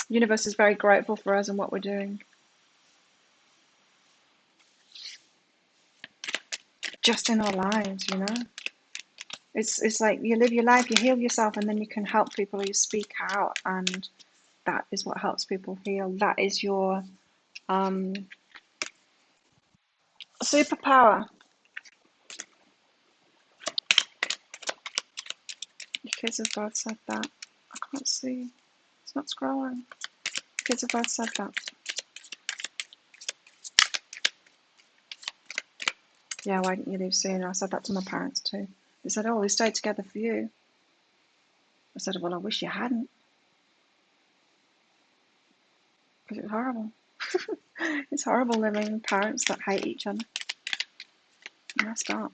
The universe is very grateful for us and what we're doing. Just in our lives, It's like you live your life, you heal yourself, and then you can help people, or you speak out, and that is what helps people heal. That is your superpower. The kids of God said that. I can't see. It's not scrolling. The kids of God said that. Yeah, why didn't you leave sooner? I said that to my parents too. They said, oh, we stayed together for you. I said, well, I wish you hadn't. Because it's horrible. It's horrible living with parents that hate each other. Messed up.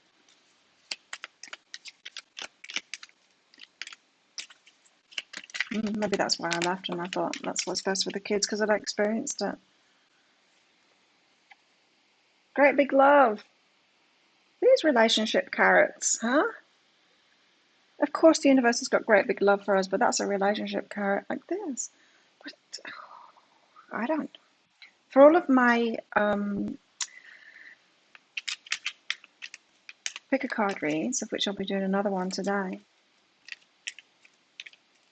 Maybe that's why I left, and I thought that's what's best for the kids, because I'd experienced it. Great big love. These relationship carrots, huh? Of course the universe has got great big love for us, but that's a relationship carrot like this. But I don't. For all of my pick a card reads, of which I'll be doing another one today,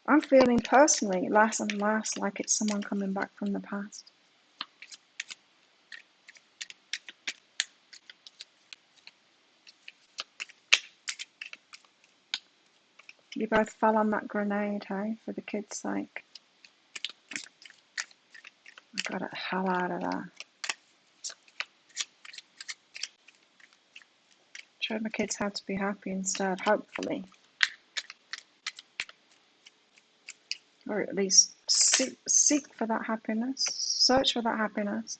I'm feeling personally less and less like it's someone coming back from the past. You both fell on that grenade, hey, for the kids' sake. I got it the hell out of there. Showed my kids how to be happy instead, hopefully. Or at least seek for that happiness. Search for that happiness.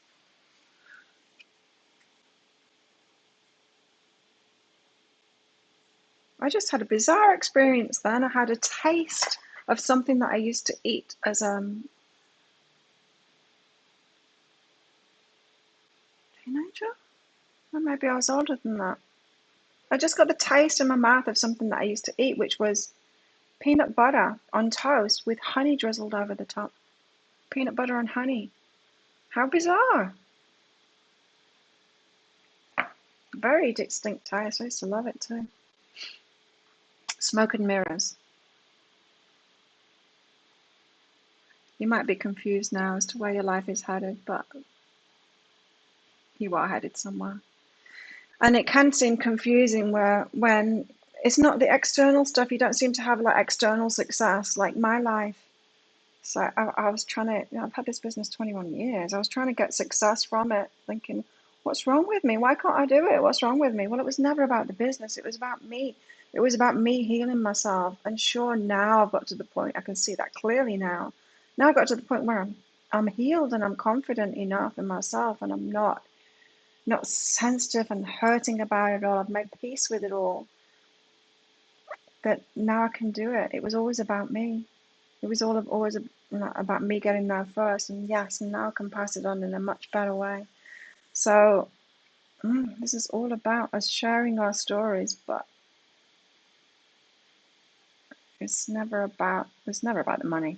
I just had a bizarre experience then. I had a taste of something that I used to eat as a teenager? Or maybe I was older than that. I just got the taste in my mouth of something that I used to eat, which was peanut butter on toast with honey drizzled over the top. Peanut butter and honey. How bizarre. Very distinct taste. I used to love it too. Smoke and mirrors. You might be confused now as to where your life is headed, but you are headed somewhere. And it can seem confusing when it's not the external stuff. You don't seem to have like external success like my life. So I was trying to, I've had this business 21 years. I was trying to get success from it, thinking, what's wrong with me? Why can't I do it? What's wrong with me? Well, it was never about the business. It was about me. It was about me healing myself. And sure, now I've got to the point, I can see that clearly now. Now I got to the point where I'm healed and I'm confident enough in myself, and I'm not sensitive and hurting about it all. I've made peace with it all. That now I can do it. It was always about me. It was always about me getting there first. And yes, and now I can pass it on in a much better way. So this is all about us sharing our stories, but it's never about the money.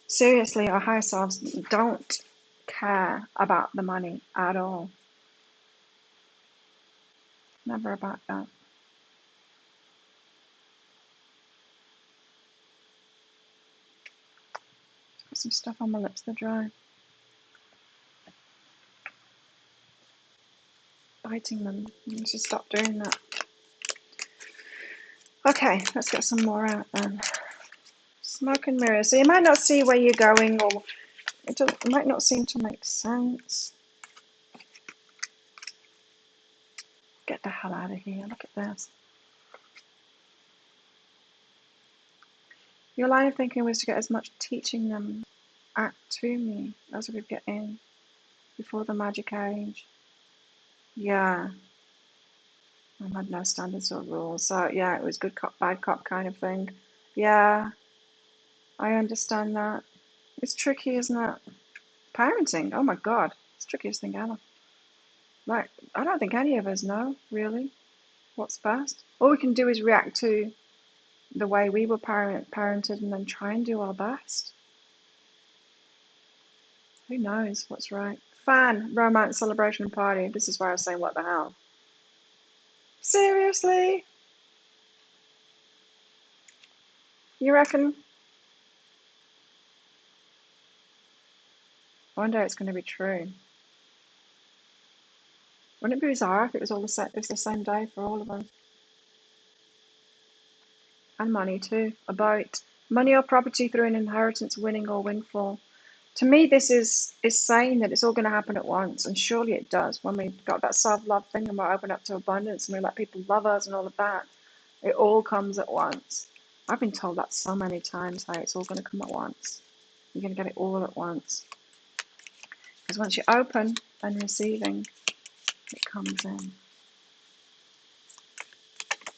Seriously, our higher selves don't care about the money at all. Never about that. Got some stuff on my lips, they're dry. Biting them. I should stop doing that. Okay, let's get some more out then. Smoke and mirrors. So you might not see where you're going, or it might not seem to make sense. Get the hell out of here. Look at this. Your line of thinking was to get as much teaching them to me as we could get in before the magic age. Yeah. I had no standards or rules. So yeah, it was good cop, bad cop kind of thing. Yeah, I understand that. It's tricky, isn't it? Parenting, oh my God, it's the trickiest thing ever. Like, I don't think any of us know, really, what's best. All we can do is react to the way we were parented and then try and do our best. Who knows what's right? Fan, romance, celebration, party. This is where I was saying, what the hell? Seriously? You reckon? One day it's going to be true. Wouldn't it be bizarre if it was all the same day for all of us? And money too. About money or property through an inheritance, winning or windfall. To me, this is saying that it's all going to happen at once, and surely it does. When we've got that self-love thing and we're open up to abundance and we let people love us and all of that, it all comes at once. I've been told that so many times, how it's all going to come at once. You're going to get it all at once. Because once you're open and receiving, it comes in.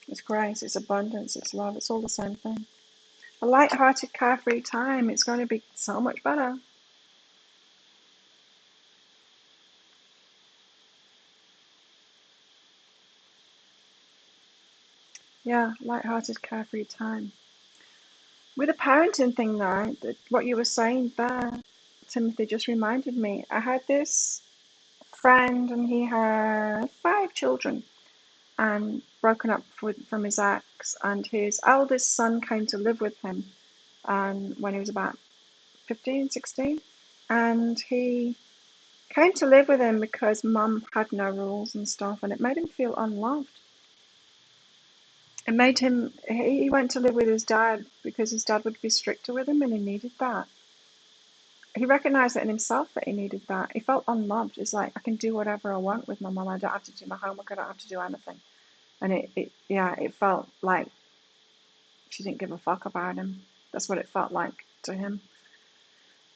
It's grace, it's abundance, it's love, it's all the same thing. A light-hearted, carefree time, it's going to be so much better. Yeah, light-hearted, carefree time. With the parenting thing though, what you were saying there, Timothy, just reminded me. I had this friend and he had 5 children and broken up from his ex, and his eldest son came to live with him when he was about 15, 16, and he came to live with him because mum had no rules and stuff, and it made him feel unloved. It made him, he went to live with his dad because his dad would be stricter with him and he needed that. He recognized it in himself that he needed that. He felt unloved. It's like, I can do whatever I want with my mum. I don't have to do my homework. I don't have to do anything. And it felt like she didn't give a fuck about him. That's what it felt like to him.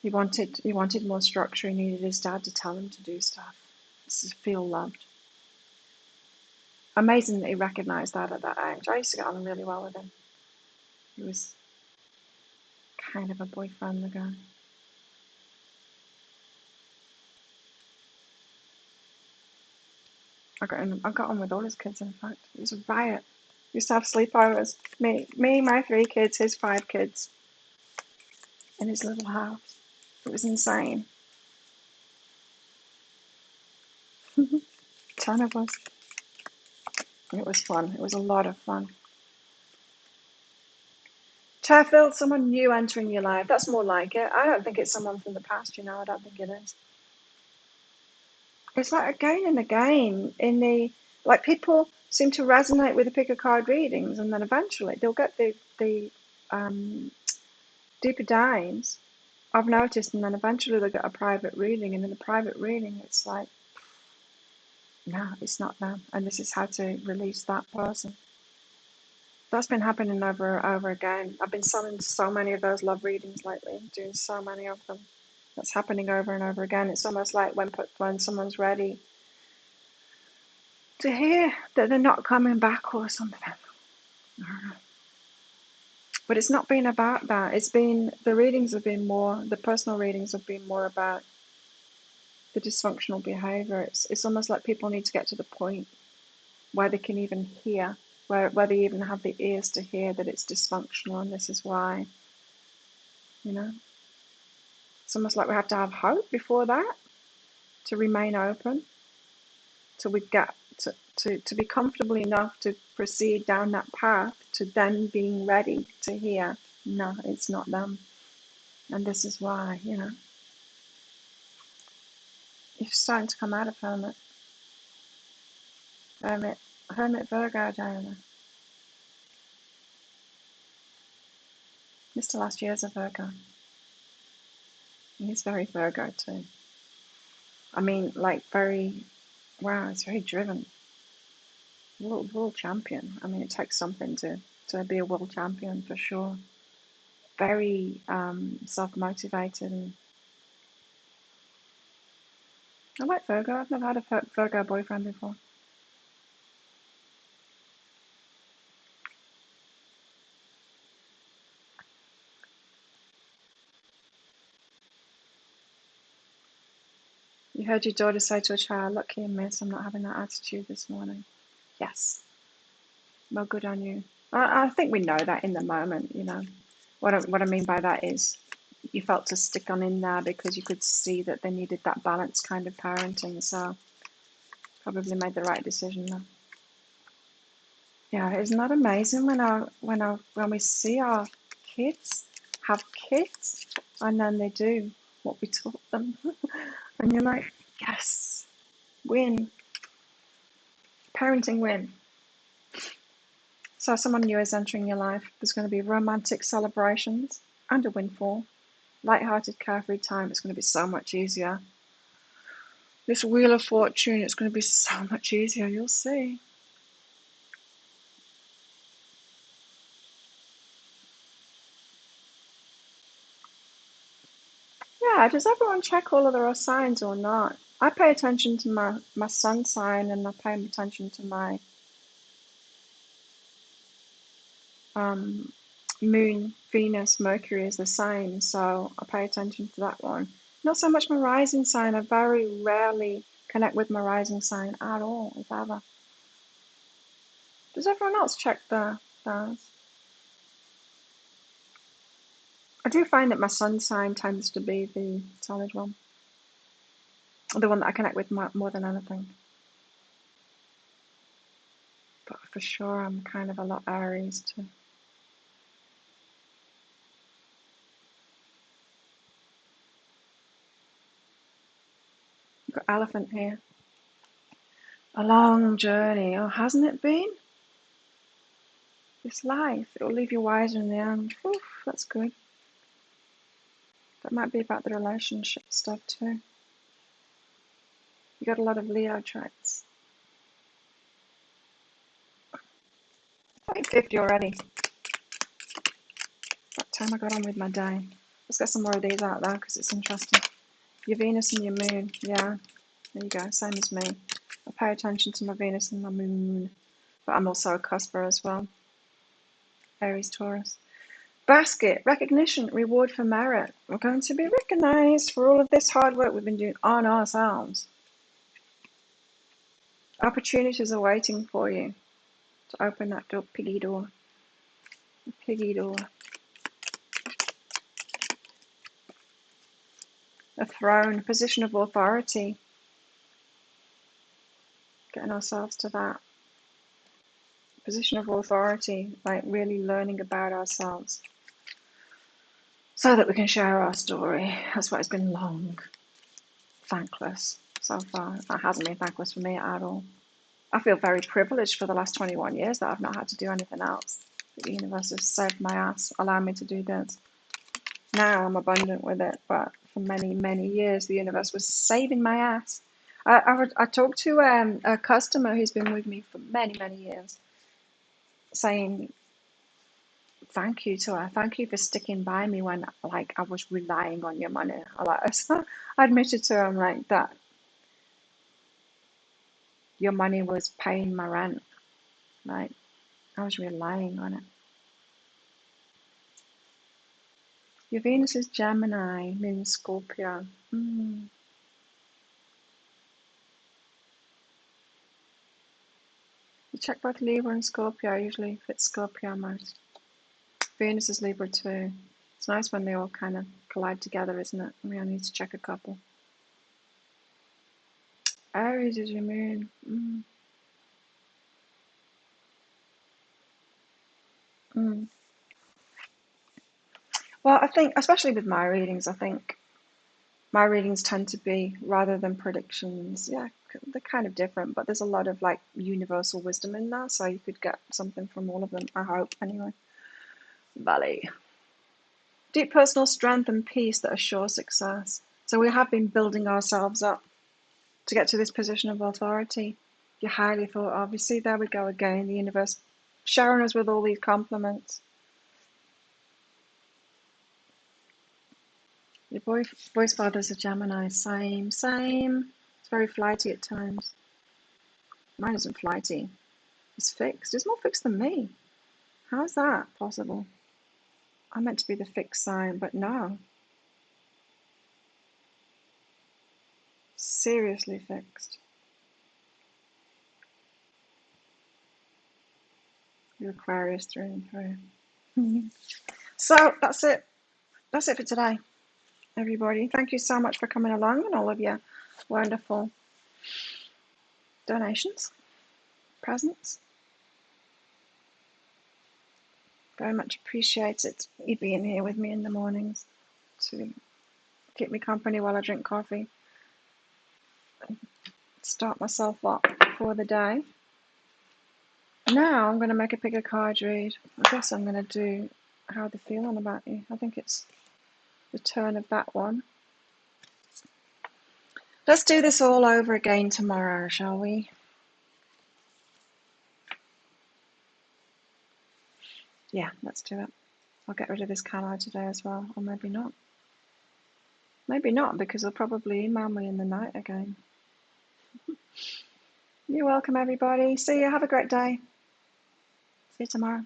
He wanted more structure. He needed his dad to tell him to do stuff, to feel loved. Amazing that he recognized that at that age. I used to get on really well with him. He was kind of a boyfriend again. I got on with all his kids, in fact. It was a riot. We used to have sleepovers. Me, my 3 kids, his 5 kids, in his little house. It was insane. 10 of us. It was fun. It was a lot of fun. Sheffield, someone new entering your life. That's more like it. I don't think it's someone from the past, I don't think it is. It's like again and again like people seem to resonate with the pick a card readings, and then eventually they'll get the deeper dives I've noticed, and then eventually they'll get a private reading, and in the private reading it's like, no, it's not them, and this is how to release that person. That's been happening over and over again. I've been selling so many of those love readings lately, doing so many of them. That's happening over and over again. It's almost like when someone's ready to hear that they're not coming back or something. I don't know. But it's not been about that. It's been, the readings have been more, the personal readings have been more about the dysfunctional behavior. It's almost like people need to get to the point where they can even hear, where they even have the ears to hear that it's dysfunctional and this is why. It's almost like we have to have hope before that to remain open, till we get to be comfortable enough to proceed down that path, to then being ready to hear, no, it's not them, and this is why. You're starting to come out of hermit Virgo, Diana. Mr. Last Year's a Virgo. He's very Virgo too. I mean, like wow, it's very driven. World champion. I mean, it takes something to be a world champion for sure. Very self-motivated. And I like Virgo. I've never had a Virgo boyfriend before. You heard your daughter say to a child, "Look here, miss, I'm not having that attitude this morning." Yes. Well, good on you. I think we know that in the moment, What I mean by that is you felt to stick on in there because you could see that they needed that balanced kind of parenting, so probably made the right decision there. Yeah, isn't that amazing when we see our kids have kids and then they do what we taught them, and you're like, yes, win, parenting win. So someone new is entering your life. There's going to be romantic celebrations and a windfall, light-hearted, carefree time. It's going to be so much easier. This wheel of fortune, it's going to be so much easier. You'll see. Yeah, does everyone check all of their signs or not? I pay attention to my sun sign, and I pay attention to my moon, Venus, Mercury is the same, so I pay attention to that one. Not so much my rising sign. I very rarely connect with my rising sign at all, if ever. Does everyone else check theirs? I do find that my sun sign tends to be the solid one, the one that I connect with more than anything. But for sure, I'm kind of a lot Aries too. Got elephant here. A long journey. Oh, hasn't it been? this life. It'll leave you wiser in the end. Oof, that's good. That might be about the relationship stuff too. You got a lot of Leo traits. 8:50 already. That time I got on with my day. Let's get some more of these out there because it's interesting. Your Venus and your moon. Yeah, there you go. Same as me. I pay attention to my Venus and my moon. But I'm also a cusper as well. Aries, Taurus. Basket, recognition, reward for merit. We're going to be recognized for all of this hard work we've been doing on ourselves. Opportunities are waiting for you to open that door, piggy door. The piggy door. A throne, a position of authority. Getting ourselves to that position of authority, like really learning about ourselves so that we can share our story. That's why it's been long, thankless so far. That hasn't been thankless for me at all. I feel very privileged for the last 21 years that I've not had to do anything else. The universe has saved my ass, allowed me to do this. Now I'm abundant with it, but for many, many years, the universe was saving my ass. I talked to a customer who's been with me for many, many years, saying thank you to her. Thank you for sticking by me when like I was relying on your money. I admitted to him like that your money was paying my rent. Like I was relying on it. Your Venus is Gemini, means Scorpio. You check both Libra and Scorpio, usually fits Scorpio most. Venus is Libra too. It's nice when they all kind of collide together, isn't it? We only need to check a couple. Aries is your moon. Well, I think, especially with my readings, I think my readings tend to be, rather than predictions, yeah, they're kind of different, but there's a lot of like universal wisdom in there, so you could get something from all of them, I hope, anyway. Valley. Deep personal strength and peace that assure success. So we have been building ourselves up to get to this position of authority. You're highly thought of. You see, there we go again, the universe showering us with all these compliments. Your boy's father's a Gemini. Same. It's very flighty at times. Mine isn't flighty. It's fixed. It's more fixed than me. How is that possible? I'm meant to be the fixed sign, but no. Seriously fixed. You're Aquarius through and through. So that's it. That's it for today, everybody. Thank you so much for coming along and all of your wonderful donations, presents. Very much appreciated you being here with me in the mornings to keep me company while I drink coffee. Start myself up for the day. Now I'm going to make a pick a card read. I guess I'm going to do How They're Feeling About You. I think it's the turn of that one. Let's do this all over again tomorrow, shall we? Yeah, let's do it. I'll get rid of this camo today as well, or maybe not. Maybe not, because they'll probably email me in the night again. You're welcome, everybody. See you. Have a great day. See you tomorrow.